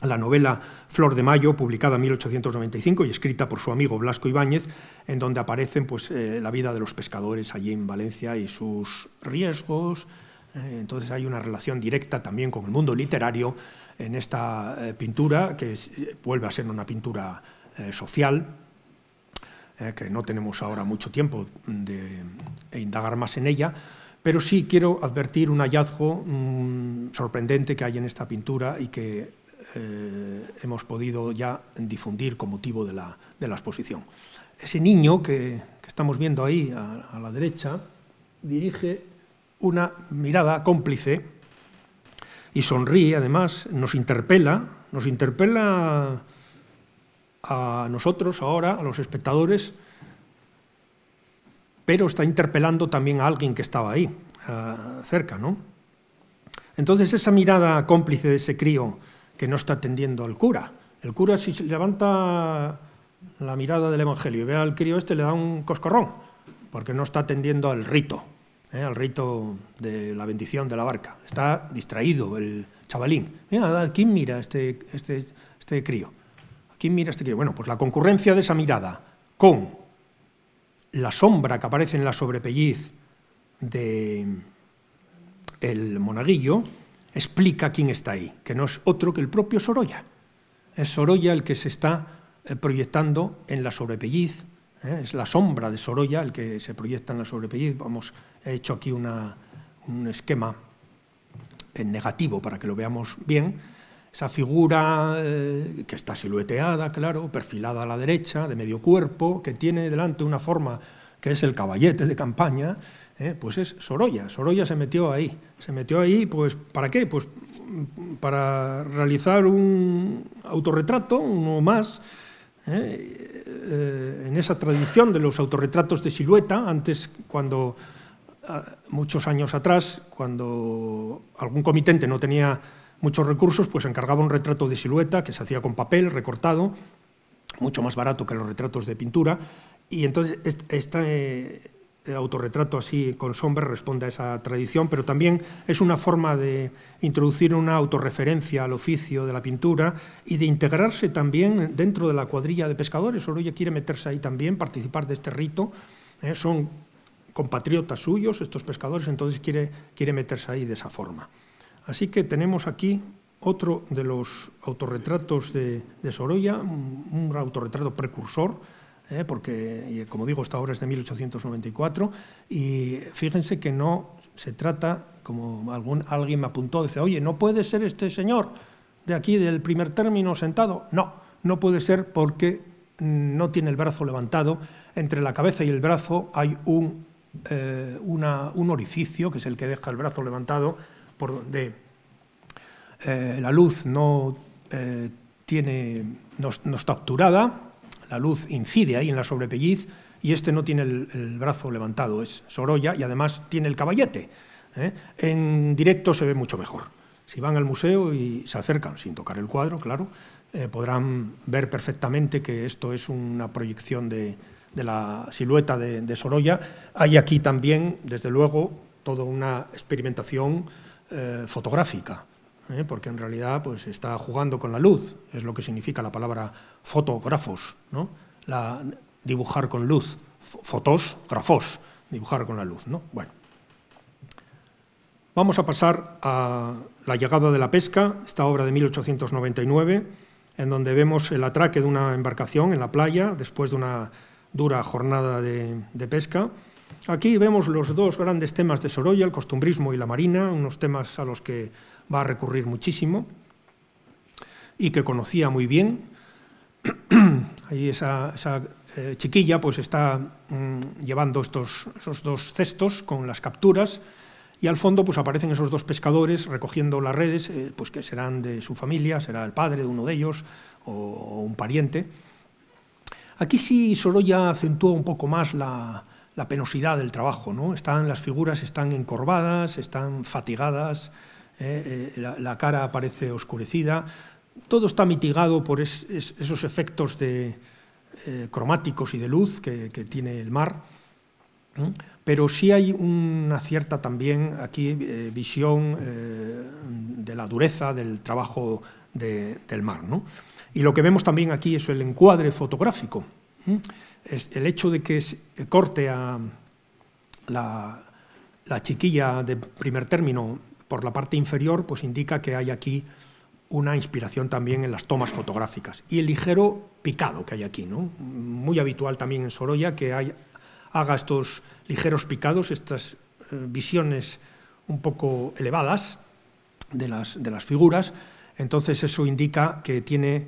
la novela Flor de Mayo, publicada en 1895 y escrita por su amigo Blasco Ibáñez, en donde aparecen pues, la vida de los pescadores allí en Valencia y sus riesgos. Entonces hay una relación directa también con el mundo literario en esta pintura, que vuelve a ser una pintura social, que no tenemos ahora mucho tiempo de indagar más en ella, pero sí quiero advertir un hallazgo sorprendente que hay en esta pintura y que hemos podido ya difundir con motivo de la exposición. Ese niño que estamos viendo ahí a la derecha dirige una mirada cómplice y sonríe, además, nos interpela a nosotros ahora, a los espectadores, pero está interpelando también a alguien que estaba ahí, cerca, ¿no? Entonces, esa mirada cómplice de ese crío que no está atendiendo al cura. El cura, si se levanta la mirada del Evangelio y ve al crío le da un coscorrón, porque no está atendiendo al rito de la bendición de la barca. Está distraído el chavalín. Mira, ¿a quién mira este crío? ¿A quién mira este crío? Bueno, pues la concurrencia de esa mirada con la sombra que aparece en la sobrepelliz del monaguillo explica quién está ahí, que no es otro que el propio Sorolla. Es Sorolla el que se está proyectando en la sobrepelliz, es la sombra de Sorolla el que se proyecta en la sobrepelliz. He hecho aquí un esquema en negativo para que lo veamos bien. Esa figura que está silueteada, claro, perfilada a la derecha, de medio cuerpo, que tiene delante una forma que es el caballete de campaña, pues es Sorolla. Sorolla se metió ahí. Se metió ahí, pues, ¿para qué? Pues para realizar un autorretrato, uno más, en esa tradición de los autorretratos de silueta. Antes, cuando, muchos años atrás, cuando algún comitente no tenía muchos recursos, pues encargaba un retrato de silueta que se hacía con papel recortado, mucho más barato que los retratos de pintura, y entonces este autorretrato así con sombra responde a esa tradición, pero también es una forma de introducir una autorreferencia al oficio de la pintura y de integrarse también dentro de la cuadrilla de pescadores. Sorolla quiere meterse ahí también, participar de este rito, son compatriotas suyos estos pescadores, entonces quiere meterse ahí de esa forma. Así que tenemos aquí otro de los autorretratos de Sorolla, un autorretrato precursor, porque, como digo, esta obra es de 1894, y fíjense que no se trata, como alguien me apuntó, dice, oye, ¿no puede ser este señor de aquí, del primer término, sentado? No puede ser porque no tiene el brazo levantado. Entre la cabeza y el brazo hay un orificio, que es el que deja el brazo levantado, por donde la luz no está obturada, la luz incide ahí en la sobrepelliz y no tiene el brazo levantado, es Sorolla, y además tiene el caballete. En directo se ve mucho mejor. Si van al museo y se acercan, sin tocar el cuadro, claro, podrán ver perfectamente que esto es una proyección de la silueta de Sorolla. Hay aquí también, desde luego, toda una experimentación fotográfica, porque en realidad pues, está jugando con la luz, es lo que significa la palabra fotógrafos, ¿no? Dibujar con luz, fotos, grafos, dibujar con la luz, ¿no? Bueno. Vamos a pasar a La llegada de la pesca, esta obra de 1899, en donde vemos el atraque de una embarcación en la playa después de una dura jornada de pesca. Aquí vemos los dos grandes temas de Sorolla, el costumbrismo y la marina, unos temas a los que va a recurrir muchísimo y que conocía muy bien. Ahí esa chiquilla pues está llevando esos dos cestos con las capturas, y al fondo pues aparecen esos dos pescadores recogiendo las redes, pues que serán de su familia, será el padre de uno de ellos o un pariente. Aquí sí Sorolla acentúa un poco más la la penosidad del trabajo, ¿no? Las figuras están encorvadas, están fatigadas, la cara parece oscurecida. Todo está mitigado por esos efectos cromáticos y de luz que tiene el mar, ¿no? Pero sí hay una cierta también aquí visión de la dureza del trabajo del mar, ¿no? Y lo que vemos también aquí es el encuadre fotográfico. Es el hecho de que corte a la chiquilla de primer término por la parte inferior, pues indica que hay aquí una inspiración también en las tomas fotográficas. Y el ligero picado que hay aquí, ¿no? Muy habitual también en Sorolla que haga estos ligeros picados, estas visiones un poco elevadas de las figuras. Entonces eso indica que tiene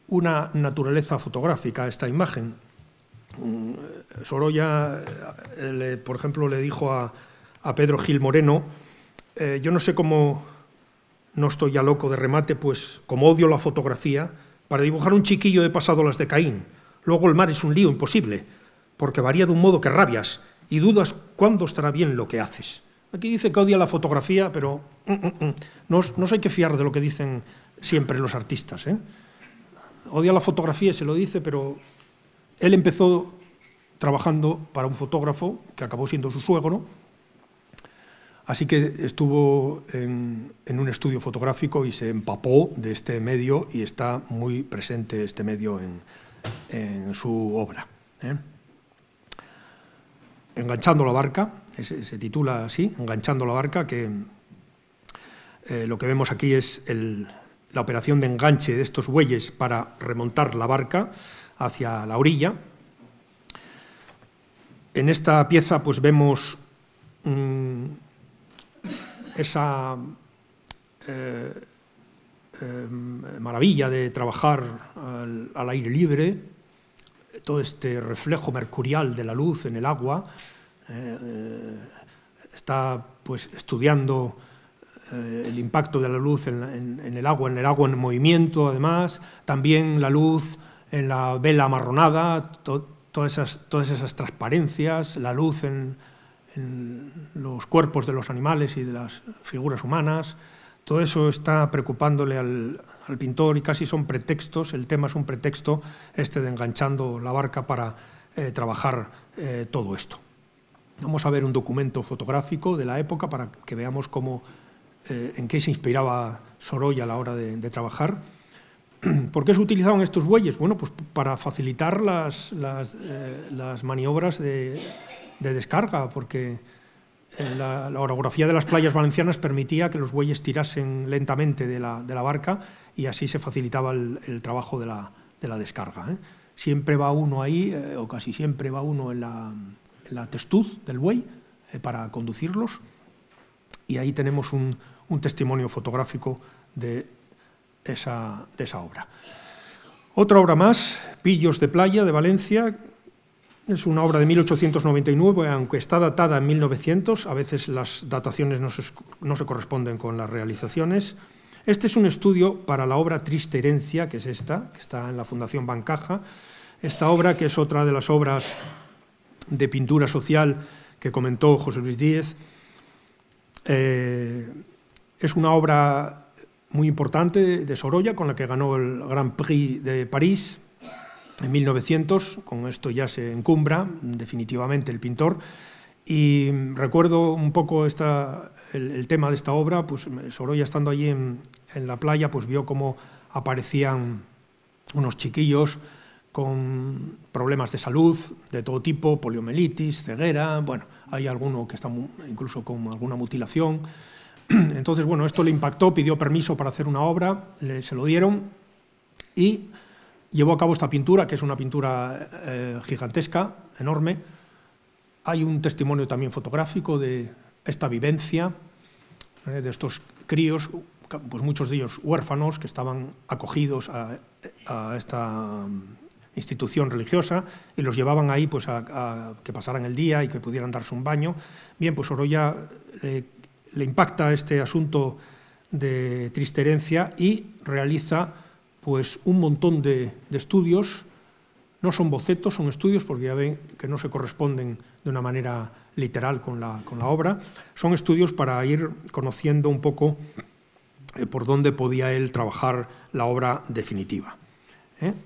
una naturaleza fotográfica esta imagen. Sorolla, por ejemplo, le dijo a Pedro Gil Moreno, yo no sé cómo no estoy ya loco de remate, pues como odio la fotografía, para dibujar un chiquillo he pasado las de Caín. Luego el mar es un lío imposible, porque varía de un modo que rabias y dudas cuándo estará bien lo que haces. Aquí dice que odia la fotografía, pero no hay que fiar de lo que dicen siempre los artistas, ¿eh? Odia la fotografía, se lo dice, pero él empezó trabajando para un fotógrafo que acabó siendo su suegro, así que estuvo en un estudio fotográfico y se empapó de este medio y está muy presente este medio en su obra, ¿eh? Enganchando la barca, se titula así, Enganchando la barca, que lo que vemos aquí es la operación de enganche de estos bueyes para remontar la barca hacia la orilla. En esta pieza pues vemos esa maravilla de trabajar al aire libre, todo este reflejo mercurial de la luz en el agua. Está pues estudiando el impacto de la luz en el agua en movimiento, además, también la luz en la vela amarronada, todas esas transparencias, la luz en los cuerpos de los animales y de las figuras humanas. Todo eso está preocupándole al pintor y casi son pretextos, el tema es un pretexto de enganchando la barca para trabajar todo esto. Vamos a ver un documento fotográfico de la época para que veamos en qué se inspiraba Sorolla a la hora de trabajar. ¿Por qué se utilizaban estos bueyes? Bueno, pues para facilitar las maniobras de descarga, porque la orografía de las playas valencianas permitía que los bueyes tirasen lentamente de la barca y así se facilitaba el trabajo de la descarga, ¿eh? Siempre va uno ahí, o casi siempre va uno en la testuz del buey para conducirlos, y ahí tenemos un testimonio fotográfico de esa obra. Otra obra más, Pillos de Playa, de Valencia. Es una obra de 1899, aunque está datada en 1900, a veces las dataciones no se corresponden con las realizaciones. Este es un estudio para la obra Triste Herencia, que es esta, que está en la Fundación Bancaja. Esta obra, que es otra de las obras de pintura social que comentó José Luis Díez, es una obra muy importante de Sorolla, con la que ganó el Grand Prix de París en 1900, con esto ya se encumbra definitivamente el pintor, y recuerdo un poco el tema de esta obra. Pues Sorolla, estando allí en la playa, pues vio cómo aparecían unos chiquillos con problemas de salud de todo tipo, poliomielitis, ceguera, bueno, hay alguno que está incluso con alguna mutilación. Entonces, bueno, esto le impactó, pidió permiso para hacer una obra, se lo dieron y llevó a cabo esta pintura, que es una pintura gigantesca, enorme. Hay un testimonio también fotográfico de esta vivencia, de estos críos, pues muchos de ellos huérfanos, que estaban acogidos a esta institución religiosa y los llevaban ahí pues a que pasaran el día y que pudieran darse un baño. Bien, pues Sorolla le impacta este asunto de Triste Herencia y realiza pues un montón de estudios No son bocetos, son estudios, porque ya ven que no se corresponden de una manera literal con la obra. Son estudios para ir conociendo un poco por dónde podía él trabajar la obra definitiva.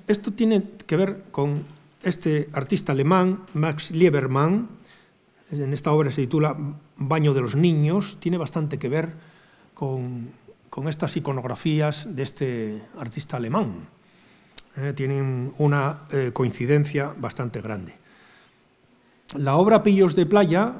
Esto tiene que ver con este artista alemán, Max Liebermann. En esta obra se titula Baño de los niños. Tiene bastante que ver con estas iconografías de este artista alemán. Tienen una coincidencia bastante grande. La obra Pillos de playa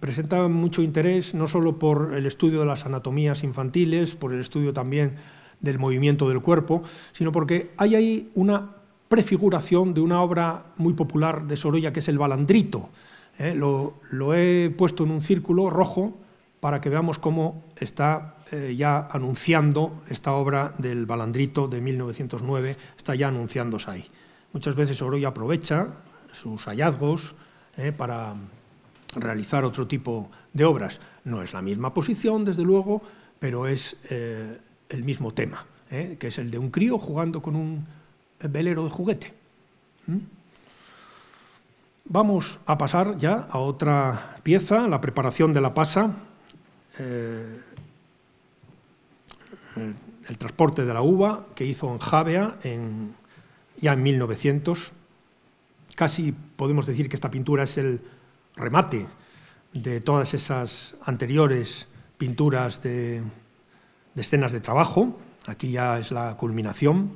presenta mucho interés, no solo por el estudio de las anatomías infantiles, por el estudio también del movimiento del cuerpo, sino porque hay ahí una prefiguración de una obra muy popular de Sorolla, que es el balandrito. Lo he puesto en un círculo rojo para que veamos cómo está ya anunciando esta obra del balandrito de 1909, está ya anunciándose ahí. Muchas veces Sorolla aprovecha sus hallazgos para realizar otro tipo de obras. No es la misma posición, desde luego, pero es el mismo tema, que es el de un crío jugando con un velero de juguete. Vamos a pasar ya a otra pieza, la preparación de la pasa, el transporte de la uva que hizo en Javea ya en 1900. Casi podemos decir que esta pintura es el remate de todas esas anteriores pinturas de escenas de trabajo. Aquí ya es la culminación.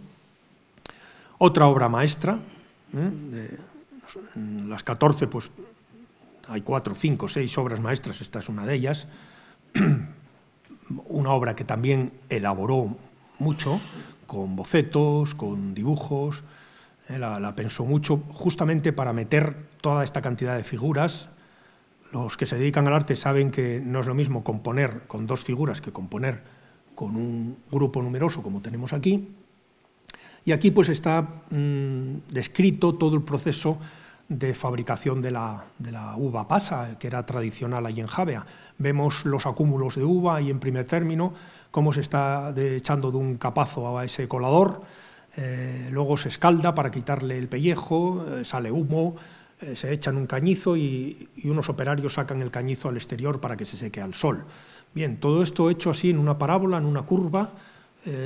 Otra obra maestra, de las 14, pues hay 4, 5, 6 obras maestras, esta es una de ellas. Una obra que también elaboró mucho, con bocetos, con dibujos, la pensó mucho justamente para meter toda esta cantidad de figuras. Los que se dedican al arte saben que no es lo mismo componer con 2 figuras que componer con un grupo numeroso como tenemos aquí. Y aquí pues está descrito todo el proceso de fabricación de la uva pasa, que era tradicional allí en Javea. Vemos los acúmulos de uva ahí en primer término, cómo se está echando de un capazo a ese colador, luego se escalda para quitarle el pellejo, sale humo, se echa en un cañizo y unos operarios sacan el cañizo al exterior para que se seque al sol. Bien, todo esto hecho así en una parábola, en una curva,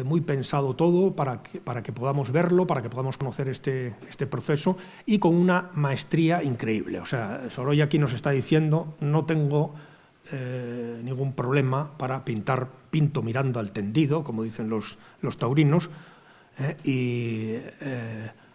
muy pensado todo para que podamos verlo, para que podamos conocer este proceso, y con una maestría increíble. O sea, Sorolla aquí nos está diciendo, no tengo ningún problema para pintar, pinto mirando al tendido, como dicen los taurinos, y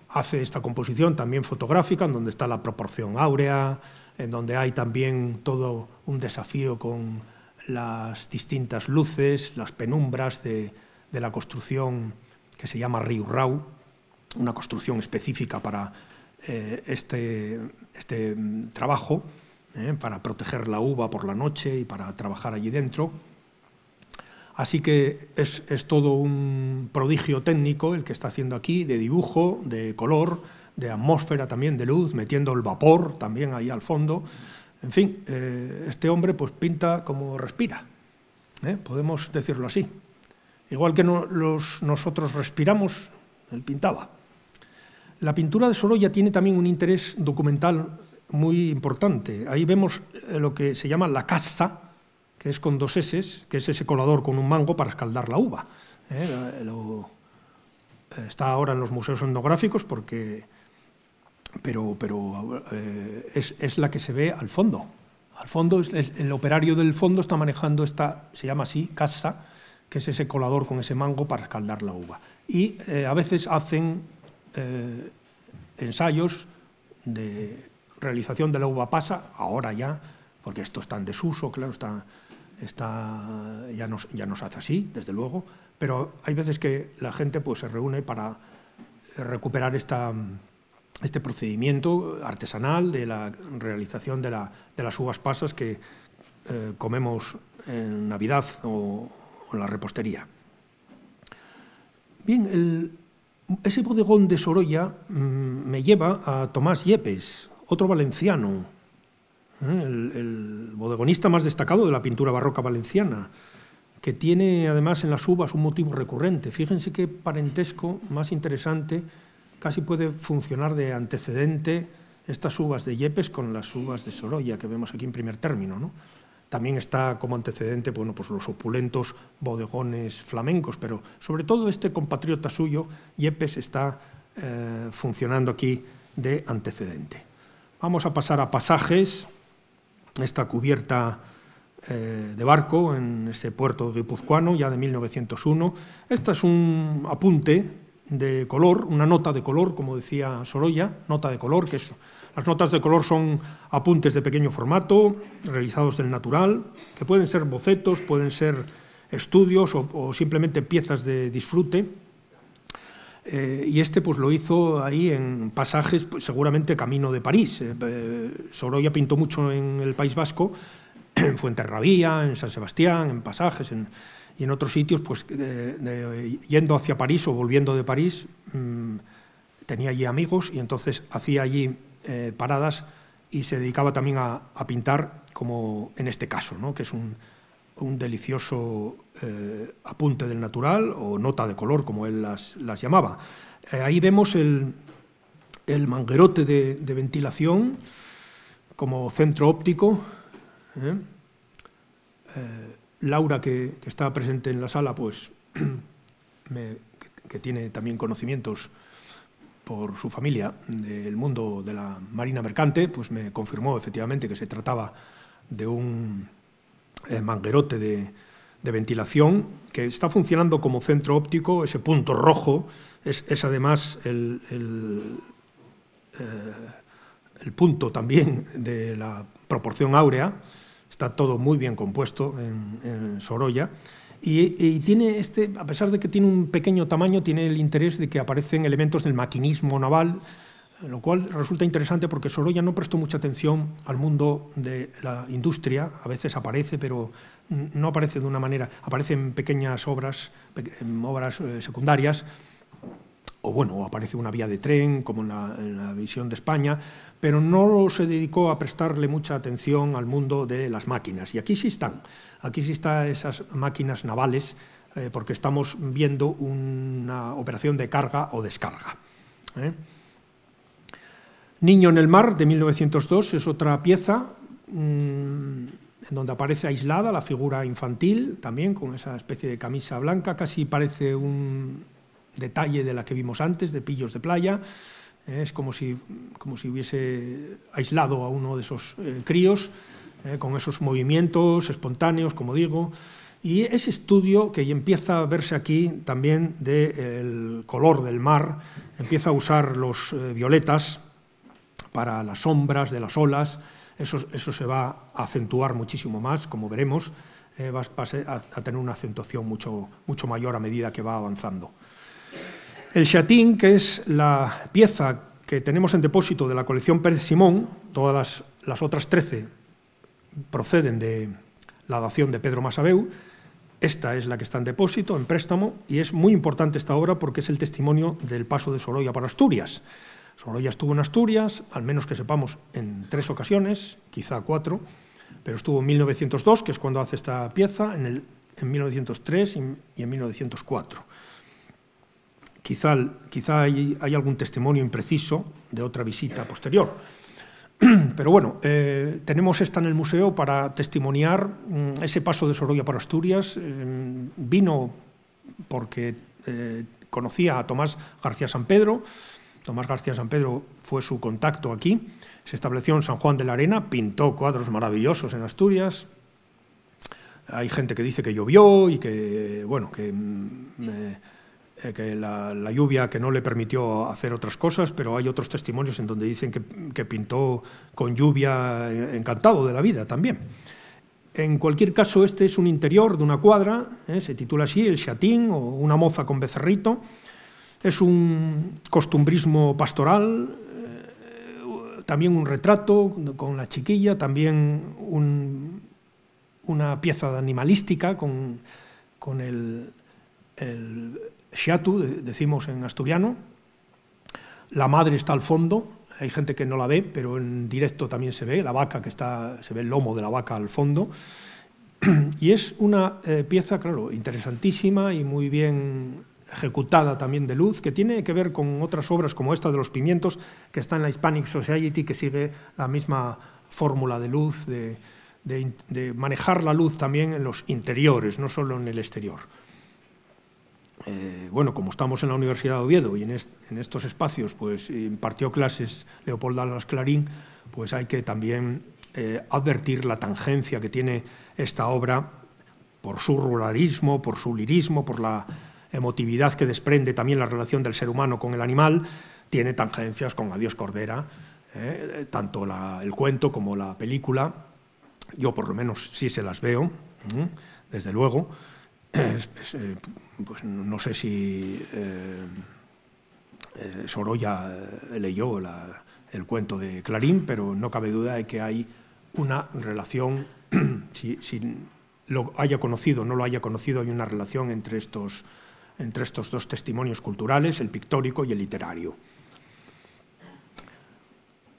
hace esta composición también fotográfica, en donde está la proporción áurea, en donde hay también todo un desafío con las distintas luces, las penumbras de la construcción que se llama Riurrau, una construcción específica para este trabajo, para proteger la uva por la noche y para trabajar allí dentro. Así que es todo un prodigio técnico el que está haciendo aquí, de dibujo, de color, de atmósfera también, de luz, metiendo el vapor también ahí al fondo. En fin, este hombre pues pinta como respira, podemos decirlo así. Igual que nosotros respiramos, él pintaba. La pintura de Sorolla tiene también un interés documental muy importante. Ahí vemos lo que se llama la cassa, que es con 2 S, que es ese colador con un mango para escaldar la uva. Está ahora en los museos etnográficos pero es la que se ve al fondo. Al fondo, el operario del fondo está manejando se llama así, cassa, que es ese colador con ese mango para escaldar la uva. Y a veces hacen ensayos de realización de la uva pasa, ahora ya, porque esto está en desuso, claro, ya no se hace así, desde luego, pero hay veces que la gente pues, se reúne para recuperar este procedimiento artesanal de la realización de las uvas pasas que comemos en Navidad o en la repostería. Bien, ese bodegón de Sorolla me lleva a Tomás Yepes, otro valenciano, el bodegonista más destacado de la pintura barroca valenciana, que tiene además en las uvas un motivo recurrente. Fíjense qué parentesco más interesante casi puede funcionar de antecedente estas uvas de Yepes con las uvas de Sorolla que vemos aquí en primer término, ¿no? También está como antecedente, bueno, pues los opulentos bodegones flamencos, pero sobre todo este compatriota suyo, Yepes, está funcionando aquí de antecedente. Vamos a pasar a pasajes, esta cubierta de barco en este puerto guipuzcoano, ya de 1901. Este es un apunte de color, una nota de color, como decía Sorolla, nota de color, que es... Las notas de color son apuntes de pequeño formato, realizados del natural, que pueden ser bocetos, pueden ser estudios o simplemente piezas de disfrute. Y este pues lo hizo ahí en pasajes, pues, seguramente camino de París. Sorolla pintó mucho en el País Vasco, en Fuenterrabía, en San Sebastián, en pasajes, y en otros sitios, pues yendo hacia París o volviendo de París, tenía allí amigos y entonces hacía allí paradas y se dedicaba también a pintar, como en este caso, ¿no? Que es un delicioso apunte del natural o nota de color, como él las llamaba. Ahí vemos el manguerote de ventilación como centro óptico. Laura, que está presente en la sala, pues que tiene también conocimientos por su familia del mundo de la marina mercante, pues me confirmó efectivamente que se trataba de un manguerote de ventilación que está funcionando como centro óptico. Ese punto rojo es además el punto también de la proporción áurea. Está todo muy bien compuesto en Sorolla. Y tiene a pesar de que tiene un pequeño tamaño, tiene el interés de que aparecen elementos del maquinismo naval, lo cual resulta interesante porque Sorolla no prestó mucha atención al mundo de la industria. A veces aparece, pero no aparece de una manera, aparece en pequeñas obras, en obras secundarias, o bueno, aparece una vía de tren, como en la visión de España, pero no se dedicó a prestarle mucha atención al mundo de las máquinas. Y aquí sí están esas máquinas navales, porque estamos viendo una operación de carga o descarga. Niño en el mar, de 1902, es otra pieza en donde aparece aislada la figura infantil, también con esa especie de camisa blanca, casi parece un detalle de la que vimos antes, de pillos de playa. Es como si hubiese aislado a uno de esos críos, con esos movimientos espontáneos, como digo, y ese estudio que empieza a verse aquí también del color del mar, empieza a usar los violetas para las sombras de las olas. Eso se va a acentuar muchísimo más, como veremos, va a tener una acentuación mucho mayor a medida que va avanzando. El Xatín, que es la pieza que tenemos en depósito de la colección Pérez Simón, todas las otras 13 proceden de la dación de Pedro Masaveu. Esta es la que está en depósito, en préstamo, y es muy importante esta obra porque es el testimonio del paso de Sorolla por Asturias. Sorolla estuvo en Asturias, al menos que sepamos, en 3 ocasiones, quizá 4, pero estuvo en 1902, que es cuando hace esta pieza, en 1903 y en 1904. Quizá hay algún testimonio impreciso de otra visita posterior. Pero bueno, tenemos esta en el museo para testimoniar ese paso de Sorolla por Asturias. Vino porque conocía a Tomás García San Pedro. Tomás García San Pedro fue su contacto aquí. Se estableció en San Juan de la Arena, pintó cuadros maravillosos en Asturias. Hay gente que dice que llovió y que, bueno, que la lluvia que no le permitió hacer otras cosas, pero hay otros testimonios en donde dicen que pintó con lluvia, encantado de la vida también. En cualquier caso, este es un interior de una cuadra, se titula así, El Xatín, o Una moza con becerrito. Es un costumbrismo pastoral, también un retrato con la chiquilla, también una pieza animalística con el Xiatu, decimos en asturiano. La madre está al fondo, hay gente que no la ve, pero en directo también se ve, la vaca se ve el lomo de la vaca al fondo. Y es una pieza, claro, interesantísima y muy bien ejecutada también de luz, que tiene que ver con otras obras como esta de los pimientos, que está en la Hispanic Society, que sigue la misma fórmula de luz, de manejar la luz también en los interiores, no solo en el exterior. Bueno, como estamos en la Universidad de Oviedo y en estos espacios pues impartió clases Leopoldo Alas Clarín, pues hay que también advertir la tangencia que tiene esta obra por su ruralismo, por su lirismo, por la emotividad que desprende también la relación del ser humano con el animal. Tiene tangencias con Adiós Cordera, tanto el cuento como la película. Yo por lo menos sí se las veo, desde luego. Pues no sé si Sorolla leyó el cuento de Clarín, pero no cabe duda de que hay una relación, si lo haya conocido o no lo haya conocido, hay una relación entre estos dos testimonios culturales, el pictórico y el literario.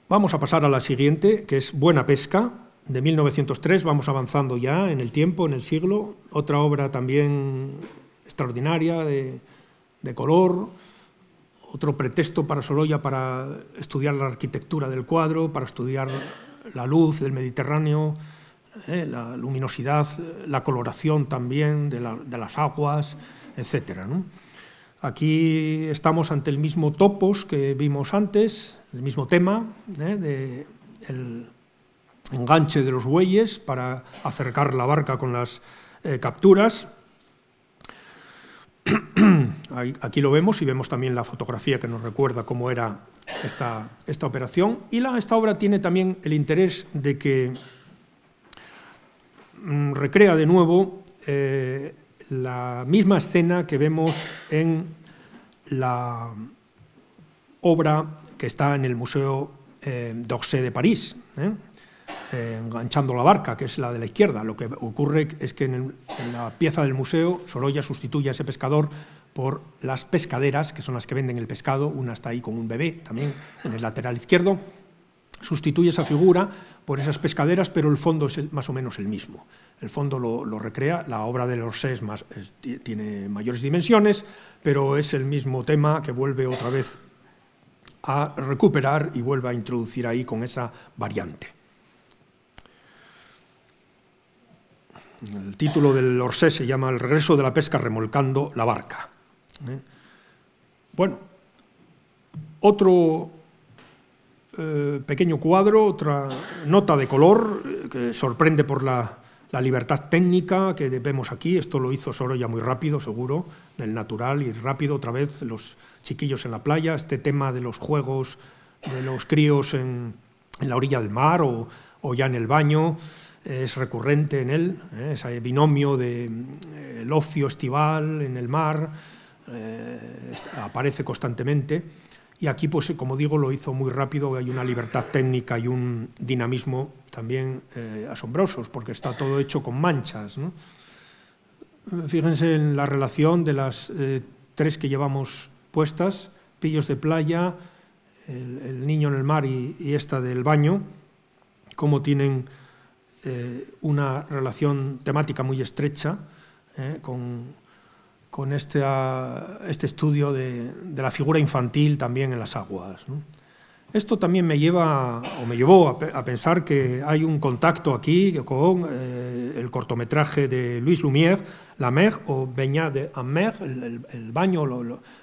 Vamos a pasar a la siguiente, que es Buena Pesca, de 1903, vamos avanzando ya en el tiempo, en el siglo, otra obra también extraordinaria, de color, otro pretexto para Sorolla para estudiar la arquitectura del cuadro, para estudiar la luz del Mediterráneo, la luminosidad, la coloración también de las aguas, etc., ¿no? Aquí estamos ante el mismo topos que vimos antes, el mismo tema, el enganche de los bueyes para acercar la barca con las capturas. Aquí lo vemos y vemos también la fotografía que nos recuerda cómo era esta operación. Y esta obra tiene también el interés de que recrea de nuevo la misma escena que vemos en la obra que está en el Museo d'Orsay de París, enganchando la barca, que es la de la izquierda. Lo que ocurre es que en la pieza del museo Sorolla sustituye a ese pescador por las pescaderas, que son las que venden el pescado. Una está ahí con un bebé también en el lateral izquierdo. Sustituye esa figura por esas pescaderas, pero el fondo es más o menos el mismo. El fondo lo recrea. La obra de Orsay tiene mayores dimensiones, pero es el mismo tema que vuelve otra vez a recuperar y vuelve a introducir ahí con esa variante. El título del Orsay se llama El regreso de la pesca remolcando la barca. Bueno, otro pequeño cuadro, otra nota de color que sorprende por la libertad técnica que vemos aquí. Esto lo hizo Sorolla muy rápido, seguro, del natural y rápido. Otra vez los chiquillos en la playa, este tema de los juegos de los críos en la orilla del mar o ya en el baño. Es recurrente en él, ese binomio del ocio estival en el mar, aparece constantemente. Y aquí, pues, como digo, lo hizo muy rápido, hay una libertad técnica y un dinamismo también asombrosos, porque está todo hecho con manchas, ¿no? Fíjense en la relación de las tres que llevamos puestas, pillos de playa, el niño en el mar y esta del baño, cómo tienen una relación temática muy estrecha con este estudio de la figura infantil también en las aguas, ¿no? Esto también me llevó a pensar que hay un contacto aquí con el cortometraje de Louis Lumière, La mer o Baignade en mer, el baño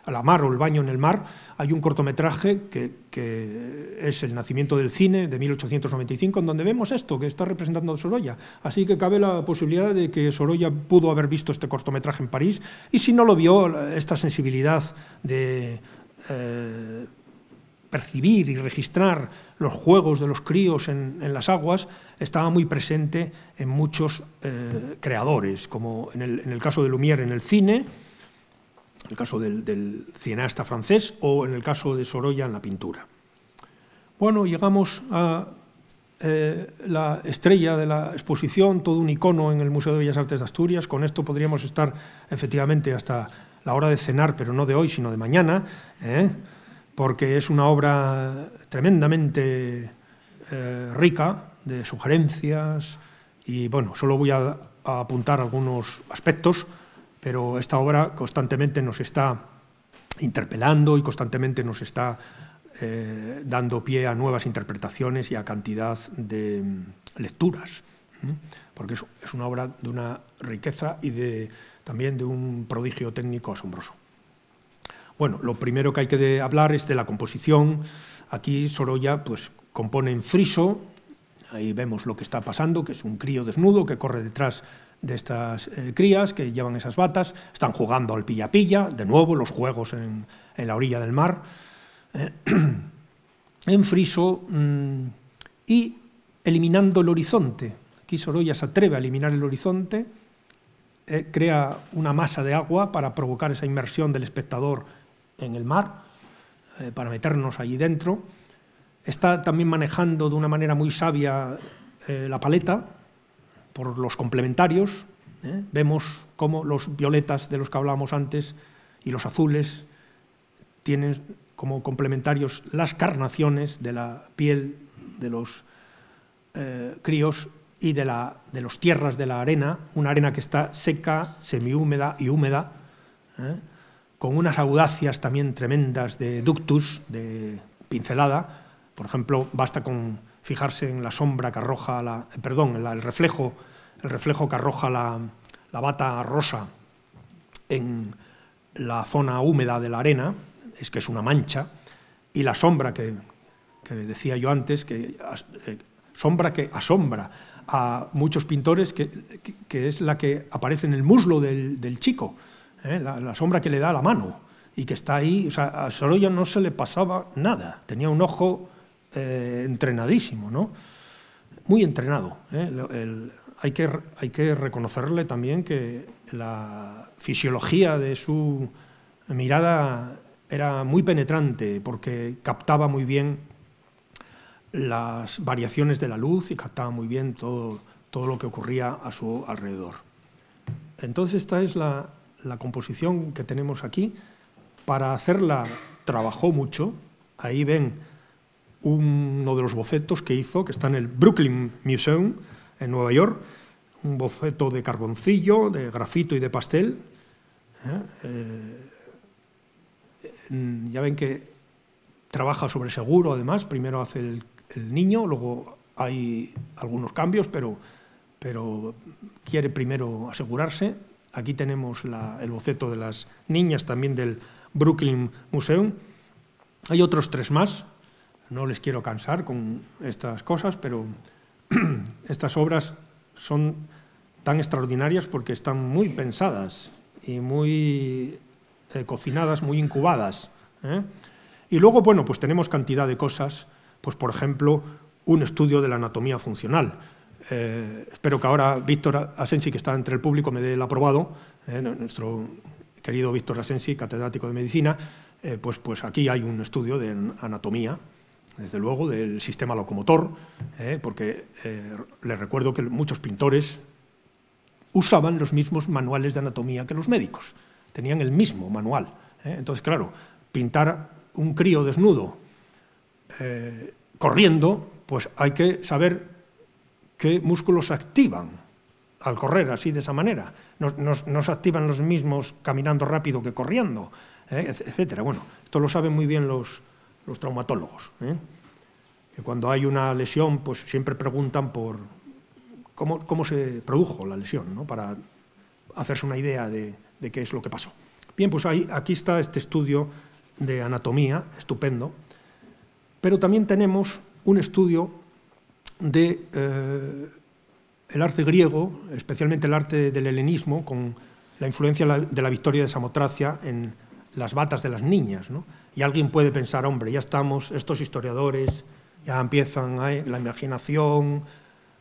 a la mar o el baño en el mar. Hay un cortometraje que es El nacimiento del cine de 1895, en donde vemos esto que está representando Sorolla. Así que cabe la posibilidad de que Sorolla pudo haber visto este cortometraje en París, y si no lo vio, esta sensibilidad de percibir y registrar los juegos de los críos en las aguas estaba muy presente en muchos creadores, como en el caso de Lumière en el cine, en el caso del cineasta francés, o en el caso de Sorolla en la pintura. Bueno, llegamos a la estrella de la exposición, todo un icono en el Museo de Bellas Artes de Asturias. Con esto podríamos estar efectivamente hasta la hora de cenar, pero no de hoy, sino de mañana, porque es una obra tremendamente rica de sugerencias y, bueno, solo voy a apuntar algunos aspectos. pero esta obra constantemente nos está interpelando y constantemente nos está dando pie a nuevas interpretaciones y a cantidad de lecturas, porque es una obra de una riqueza y también de un prodigio técnico asombroso. Bueno, lo primero que hay que hablar es de la composición. Aquí Sorolla pues, compone en friso, ahí vemos lo que está pasando, que es un crío desnudo que corre detrás de estas crías que llevan esas batas, están jugando al pilla-pilla, de nuevo los juegos en la orilla del mar, en friso y eliminando el horizonte. Aquí Sorolla se atreve a eliminar el horizonte, crea una masa de agua para provocar esa inmersión del espectador en el mar, para meternos allí dentro. Está también manejando de una manera muy sabia la paleta por los complementarios. Vemos cómo los violetas de los que hablábamos antes y los azules tienen como complementarios las carnaciones de la piel de los críos y de las tierras de la arena, una arena que está seca, semihúmeda y húmeda, con unas audacias también tremendas de ductus, de pincelada. Por ejemplo, basta con fijarse en la sombra que arroja, el reflejo que arroja la bata rosa en la zona húmeda de la arena, es que es una mancha, y la sombra que decía yo antes, sombra que asombra a muchos pintores, que es la que aparece en el muslo del chico, la sombra que le da la mano, y que está ahí. O sea, a Sorolla no se le pasaba nada, tenía un ojo entrenadísimo, ¿no? Muy entrenado. Hay que reconocerle también que la fisiología de su mirada era muy penetrante, porque captaba muy bien las variaciones de la luz y captaba muy bien todo lo que ocurría a su alrededor. Entonces esta es la composición que tenemos aquí. Para hacerla trabajó mucho. Ahí ven uno de los bocetos que hizo, que está en el Brooklyn Museum en Nueva York, un boceto de carboncillo, de grafito y de pastel. Ya ven que trabaja sobre seguro, además. Primero hace el niño, luego hay algunos cambios, pero quiere primero asegurarse. Aquí tenemos el boceto de las niñas también del Brooklyn Museum. Hay otros 3 más, no les quiero cansar con estas cosas, pero estas obras son tan extraordinarias porque están muy pensadas y muy cocinadas, muy incubadas. Y luego, bueno, pues tenemos cantidad de cosas, pues por ejemplo, un estudio de la anatomía funcional. Espero que ahora Víctor Asensi, que está entre el público, me dé el aprobado, nuestro querido Víctor Asensi, catedrático de medicina. Pues aquí hay un estudio de anatomía, desde luego, del sistema locomotor, porque les recuerdo que muchos pintores usaban los mismos manuales de anatomía que los médicos, tenían el mismo manual. Entonces, claro, pintar un crío desnudo corriendo, pues hay que saber qué músculos se activan al correr así, de esa manera. No se activan los mismos caminando rápido que corriendo, etcétera. Bueno, esto lo saben muy bien los traumatólogos, que cuando hay una lesión, pues siempre preguntan por cómo se produjo la lesión, ¿no? Para hacerse una idea de qué es lo que pasó. Bien, pues aquí está este estudio de anatomía, estupendo, pero también tenemos un estudio de el arte griego, especialmente el arte del helenismo, con la influencia de la victoria de Samotracia en las batas de las niñas, ¿no? Y alguien puede pensar, hombre, ya estamos, estos historiadores ya empiezan la imaginación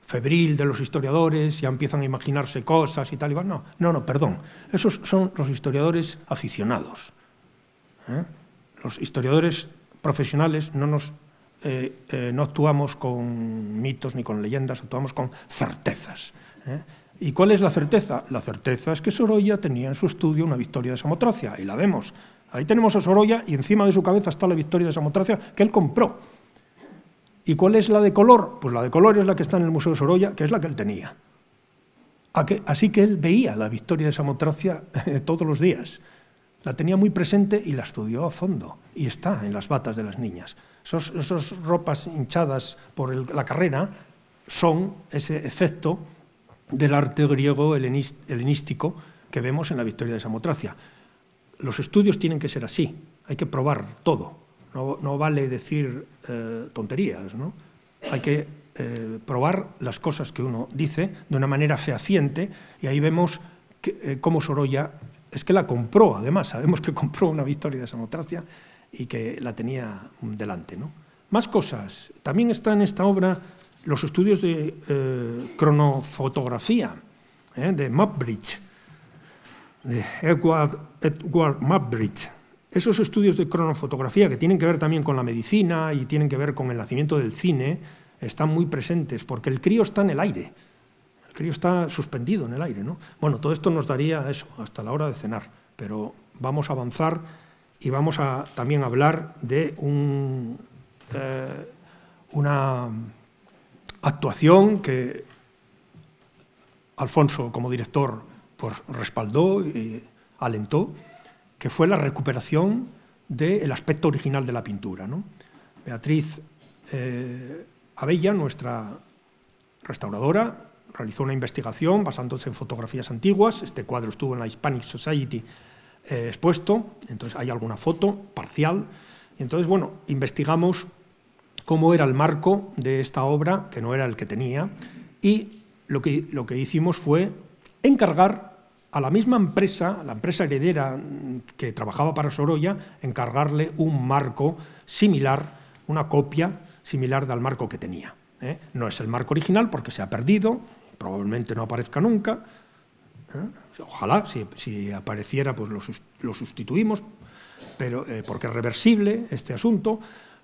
febril de los historiadores, ya empiezan a imaginarse cosas y tal. No, perdón, esos son los historiadores aficionados. Los historiadores profesionales no actuamos con mitos ni con leyendas, actuamos con certezas. ¿Y cuál es la certeza? La certeza es que Sorolla tenía en su estudio una victoria de Samotracia, y la vemos. Ahí tenemos a Sorolla y encima de su cabeza está la victoria de Samotracia que él compró. ¿Y cuál es la de color? Pues la de color es la que está en el Museo de Sorolla, que es la que él tenía. Así que él veía la victoria de Samotracia todos los días. La tenía muy presente y la estudió a fondo. Y está en las batas de las niñas. Esas ropas hinchadas por la carrera son ese efecto del arte griego helenístico que vemos en la victoria de Samotracia. Los estudios tienen que ser así. Hay que probar todo. No vale decir tonterías, ¿no? Hay que probar las cosas que uno dice de una manera fehaciente, y ahí vemos cómo Sorolla es que la compró. Además, sabemos que compró una victoria de Samotracia y que la tenía delante, ¿no? Más cosas. También está en esta obra los estudios de cronofotografía de Mapbridge, de Edward Mapbridge. Esos estudios de cronofotografía, que tienen que ver también con la medicina y tienen que ver con el nacimiento del cine, están muy presentes, porque el crío está en el aire. El crío está suspendido en el aire, ¿no? Bueno, todo esto nos daría eso, hasta la hora de cenar, pero vamos a avanzar y vamos a también hablar de una actuación que Alfonso, como director, pues respaldó y alentó, que fue la recuperación del aspecto original de la pintura, ¿no? Beatriz Abella, nuestra restauradora, realizó una investigación basándose en fotografías antiguas. Este cuadro estuvo en la Hispanic Society expuesto, entonces hay alguna foto parcial. Y entonces, bueno, investigamos cómo era el marco de esta obra, que no era el que tenía, y lo que hicimos fue encargar a la misma empresa, la empresa heredera que trabajaba para Sorolla, encargarle un marco similar, una copia similar del marco que tenía. No es el marco original porque se ha perdido, probablemente no aparezca nunca. Ojalá, si apareciera, pues lo sustituimos, pero, porque es reversible este asunto.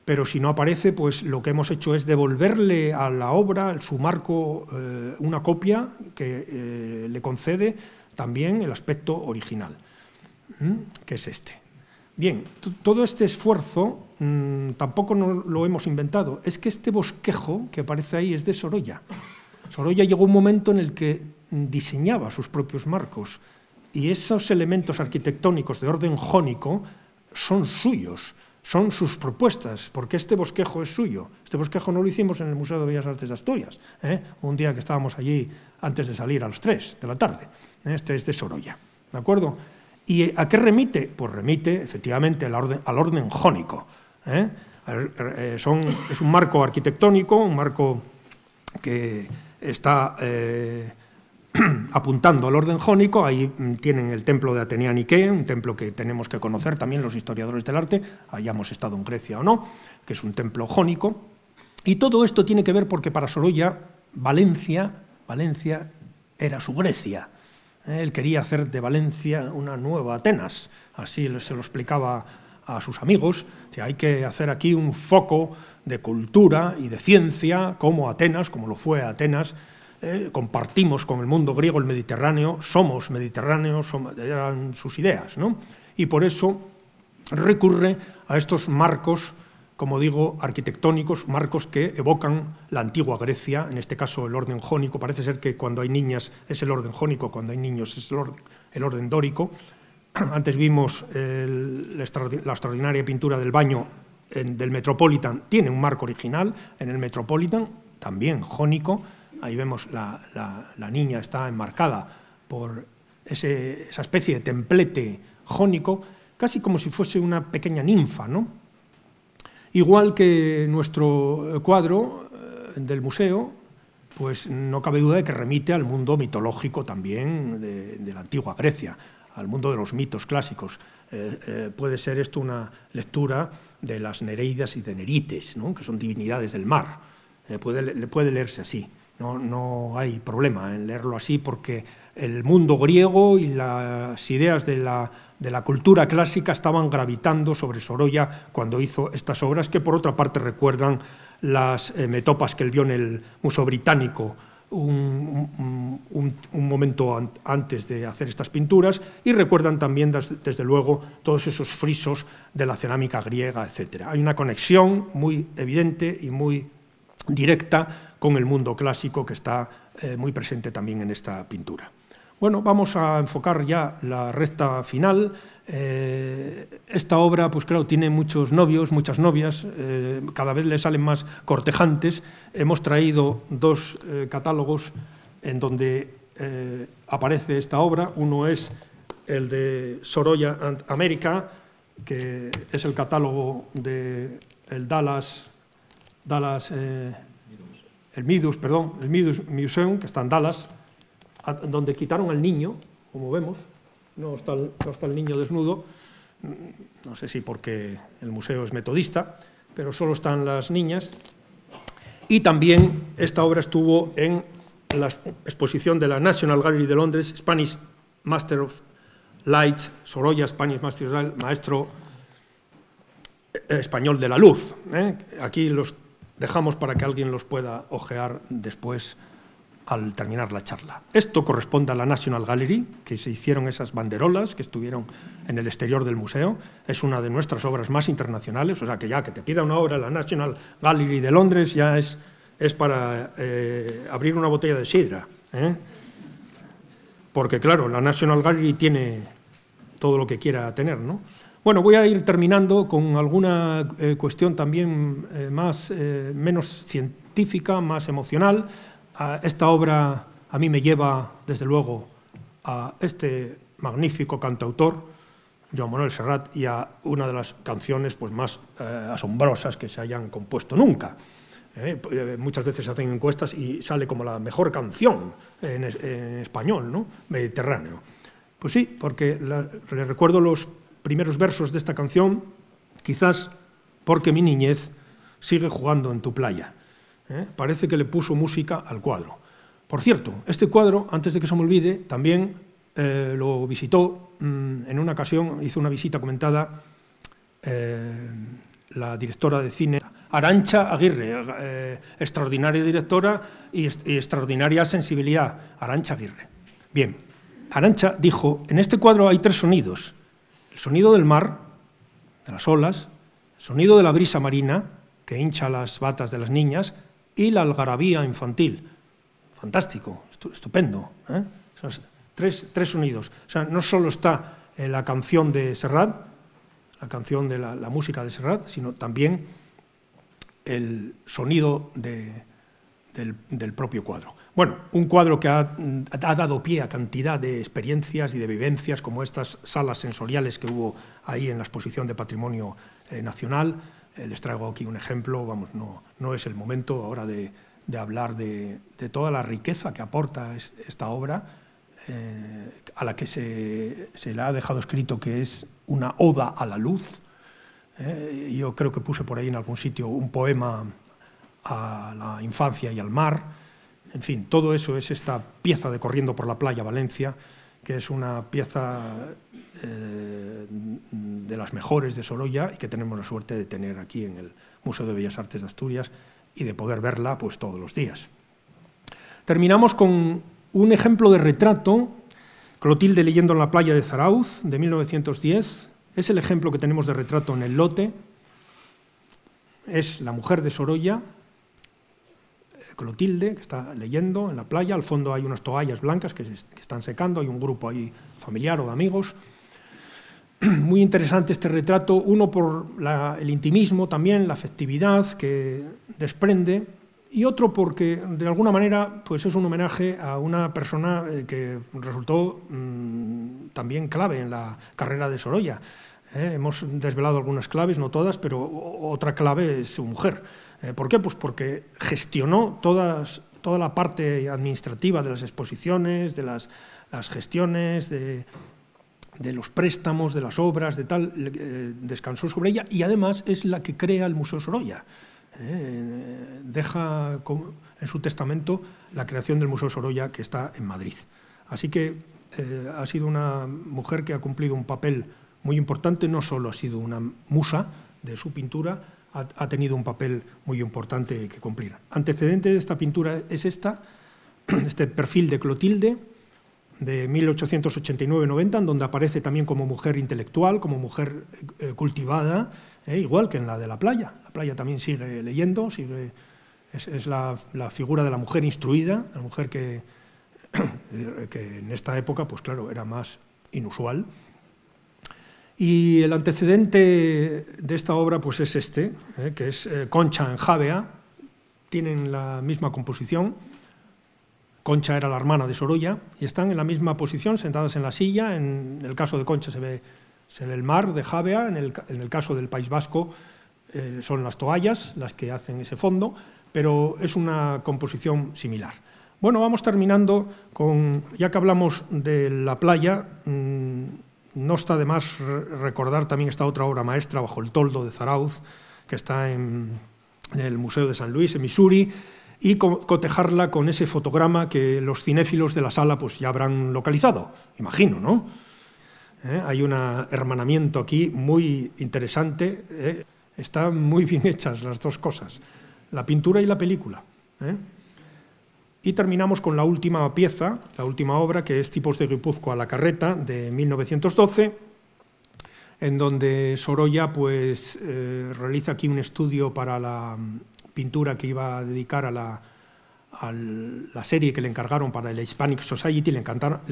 Pero si no aparece, pues lo que hemos hecho es devolverle a la obra, su marco, una copia que le concede también el aspecto original, que es este. Bien, todo este esfuerzo tampoco lo hemos inventado. Es que este bosquejo que aparece ahí es de Sorolla. Sorolla llegó un momento en el que diseñaba sus propios marcos, y esos elementos arquitectónicos de orden jónico son suyos. Son sus propuestas, porque este bosquejo es suyo. Este bosquejo no lo hicimos en el Museo de Bellas Artes de Asturias, un día que estábamos allí antes de salir a las 3 de la tarde. Este es de Sorolla, ¿de acuerdo? ¿Y a qué remite? Pues remite, efectivamente, al orden jónico. Es un marco arquitectónico, un marco que está apuntando al orden jónico. Ahí tienen el templo de Atenea Nike, un templo que tenemos que conocer también los historiadores del arte, hayamos estado en Grecia o no, que es un templo jónico. Y todo esto tiene que ver porque para Sorolla Valencia era su Grecia. Él quería hacer de Valencia una nueva Atenas, así se lo explicaba a sus amigos, que hay que hacer aquí un foco de cultura y de ciencia como Atenas, como lo fue Atenas. Compartimos con el mundo griego el Mediterráneo, somos mediterráneos, eran sus ideas, ¿no? Y por eso recurre a estos marcos, como digo, arquitectónicos, marcos que evocan la antigua Grecia, en este caso el orden jónico. Parece ser que cuando hay niñas es el orden jónico, cuando hay niños es el orden dórico. Antes vimos la extraordinaria pintura del baño del Metropolitan, tiene un marco original en el Metropolitan, también jónico. Ahí vemos la niña está enmarcada por esa especie de templete jónico, casi como si fuese una pequeña ninfa, ¿no? Igual que nuestro cuadro del museo, pues no cabe duda de que remite al mundo mitológico también de la antigua Grecia, al mundo de los mitos clásicos. Puede ser esto una lectura de las Nereidas y de Nerites, ¿no? Que son divinidades del mar. Puede leerse así. No hay problema en leerlo así, porque el mundo griego y las ideas de la cultura clásica estaban gravitando sobre Sorolla cuando hizo estas obras, que por otra parte recuerdan las metopas que él vio en el Museo Británico un momento antes de hacer estas pinturas, y recuerdan también, desde luego, todos esos frisos de la cerámica griega, etc. Hay una conexión muy evidente y muy directa con el mundo clásico que está muy presente también en esta pintura. Bueno, vamos a enfocar ya la recta final. Esta obra, pues claro, tiene muchos novios, muchas novias, cada vez le salen más cortejantes. Hemos traído dos catálogos en donde aparece esta obra. Uno es el de Sorolla and America, que es el catálogo del el Meadows Museum, que está en Dallas, donde quitaron al niño, como vemos. No está el niño desnudo, no sé si porque el museo es metodista, pero solo están las niñas. Y también esta obra estuvo en la exposición de la National Gallery de Londres, Spanish Master of Light, Sorolla, Spanish Master of Light, maestro español de la luz. Aquí los dejamos para que alguien los pueda ojear después al terminar la charla. Esto corresponde a la National Gallery, que se hicieron esas banderolas que estuvieron en el exterior del museo. Es una de nuestras obras más internacionales, o sea que ya que te pida una obra la National Gallery de Londres ya es para abrir una botella de sidra. Porque claro, la National Gallery tiene todo lo que quiera tener, ¿no? Bueno, voy a ir terminando con alguna cuestión también menos científica, más emocional. Esta obra a mí me lleva, desde luego, a este magnífico cantautor, Joan Manuel Serrat, y a una de las canciones pues, más asombrosas que se hayan compuesto nunca. Muchas veces se hacen encuestas y sale como la mejor canción en español, ¿no? Mediterráneo. Pues sí, porque le recuerdo los primeros versos de esta canción, quizás porque mi niñez sigue jugando en tu playa. Parece que le puso música al cuadro. Por cierto, este cuadro, antes de que se me olvide, también lo visitó en una ocasión, hizo una visita comentada la directora de cine, Arantxa Aguirre, extraordinaria directora y extraordinaria sensibilidad, Arantxa Aguirre. Bien, Arantxa dijo, en este cuadro hay tres sonidos, el sonido del mar, de las olas, el sonido de la brisa marina, que hincha las batas de las niñas, y la algarabía infantil. Fantástico, estupendo. Esos tres sonidos. O sea, no solo está la canción de Serrat, la canción de la música de Serrat, sino también el sonido del propio cuadro. Bueno, un cuadro que ha dado pie a cantidad de experiencias y de vivencias, como estas salas sensoriales que hubo ahí en la exposición de Patrimonio Nacional. Les traigo aquí un ejemplo, vamos, no es el momento ahora de hablar de toda la riqueza que aporta esta obra, a la que se le ha dejado escrito que es una oda a la luz. Yo creo que puse por ahí en algún sitio un poema a la infancia y al mar. En fin, todo eso es esta pieza de Corriendo por la playa, Valencia, que es una pieza de las mejores de Sorolla y que tenemos la suerte de tener aquí en el Museo de Bellas Artes de Asturias y de poder verla pues, todos los días. Terminamos con un ejemplo de retrato, Clotilde leyendo en la playa de Zarauz, de 1910. Es el ejemplo que tenemos de retrato en el lote. Es la mujer de Sorolla, Clotilde, que está leyendo en la playa. Al fondo hay unas toallas blancas que están secando, hay un grupo ahí familiar o de amigos. Muy interesante este retrato, uno por el intimismo también, la afectividad que desprende, y otro porque de alguna manera pues es un homenaje a una persona que resultó también clave en la carrera de Sorolla. Hemos desvelado algunas claves, no todas, pero otra clave es su mujer. ¿Por qué? Pues porque gestionó toda la parte administrativa de las exposiciones, de las gestiones, de los préstamos, de las obras, de tal, descansó sobre ella, y además es la que crea el Museo Sorolla. Deja en su testamento la creación del Museo Sorolla, que está en Madrid. Así que ha sido una mujer que ha cumplido un papel muy importante, no solo ha sido una musa de su pintura, ha tenido un papel muy importante que cumplir. Antecedente de esta pintura es este perfil de Clotilde, de 1889-90, en donde aparece también como mujer intelectual, como mujer cultivada, igual que en la de la playa. La playa también sigue leyendo, sigue Es la figura de la mujer instruida, la mujer que en esta época, pues claro, era más inusual. Y el antecedente de esta obra pues es este, que es Concha en Javea. Tienen la misma composición. Concha era la hermana de Sorolla y están en la misma posición, sentadas en la silla. En el caso de Concha se ve el mar de Javea, en el caso del País Vasco son las toallas las que hacen ese fondo, pero es una composición similar. Bueno, vamos terminando con, ya que hablamos de la playa, no está de más recordar también esta otra obra maestra, Bajo el toldo, de Zarauz, que está en el Museo de San Luis, en Missouri, y cotejarla con ese fotograma que los cinéfilos de la sala pues ya habrán localizado, imagino, ¿no? Hay un hermanamiento aquí muy interesante, están muy bien hechas las dos cosas, la pintura y la película. Y terminamos con la última pieza, la última obra, que es Tipos de Guipúzcoa a la carreta, de 1912, en donde Sorolla pues, realiza aquí un estudio para la pintura que iba a dedicar a la serie que le encargaron para el Hispanic Society. Le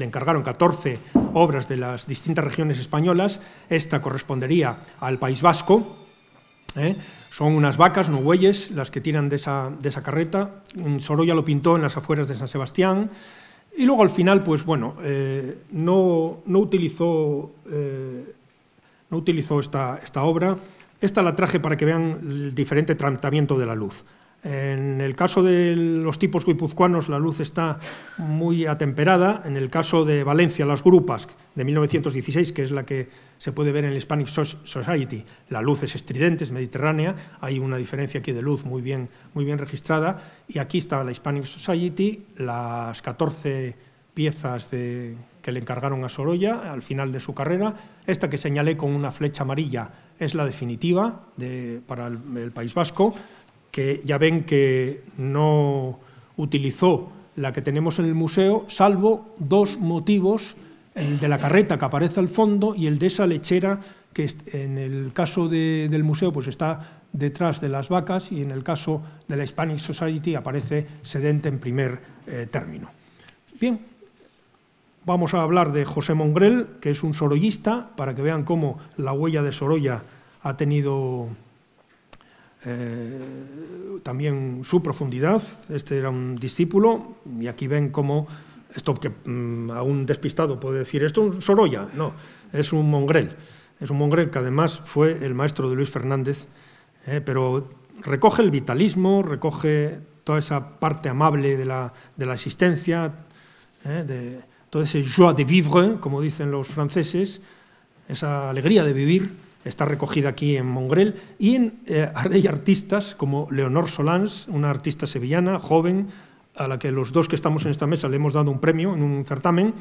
encargaron 14 obras de las distintas regiones españolas. Esta correspondería al País Vasco. Son unas vacas, no bueyes, las que tiran de esa carreta. Sorolla lo pintó en las afueras de San Sebastián. Y luego al final, pues bueno, no utilizó esta obra. Esta la traje para que vean el diferente tratamiento de la luz. En el caso de los tipos guipuzcoanos la luz está muy atemperada. En el caso de Valencia, las grupas de 1916, que es la que se puede ver en el Hispanic Society, la luz es estridente, es mediterránea. Hay una diferencia aquí de luz muy bien registrada. Y aquí está la Hispanic Society, las 14 piezas que le encargaron a Sorolla al final de su carrera. Esta que señalé con una flecha amarilla es la definitiva para el País Vasco, que ya ven que no utilizó la que tenemos en el museo, salvo dos motivos, el de la carreta que aparece al fondo y el de esa lechera que en el caso del museo pues está detrás de las vacas, y en el caso de la Hispanic Society aparece sedente en primer término. Bien, vamos a hablar de José Mongrel, que es un sorollista, para que vean cómo la huella de Sorolla ha tenido también su profundidad. Este era un discípulo, y aquí ven cómo, esto que a un despistado puede decir, ¿esto es un Sorolla? No, es un Mongrel. Es un Mongrel que además fue el maestro de Luis Fernández, pero recoge el vitalismo, recoge toda esa parte amable de la existencia, de todo ese joie de vivre, como dicen los franceses, esa alegría de vivir, está recogida aquí en Mongrel. Y hay artistas como Leonor Solans, una artista sevillana, joven, a la que los dos que estamos en esta mesa le hemos dado un premio en un certamen,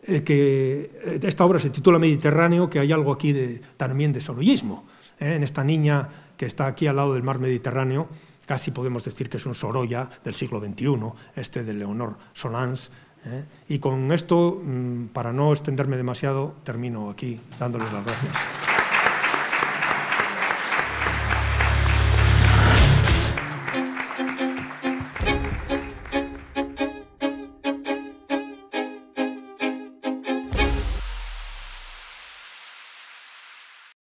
que esta obra se titula Mediterráneo, que hay algo aquí también de sorollismo. En esta niña que está aquí al lado del mar Mediterráneo, casi podemos decir que es un Sorolla del siglo XXI, de Leonor Solans. Y con esto, para no extenderme demasiado, termino aquí dándoles las gracias.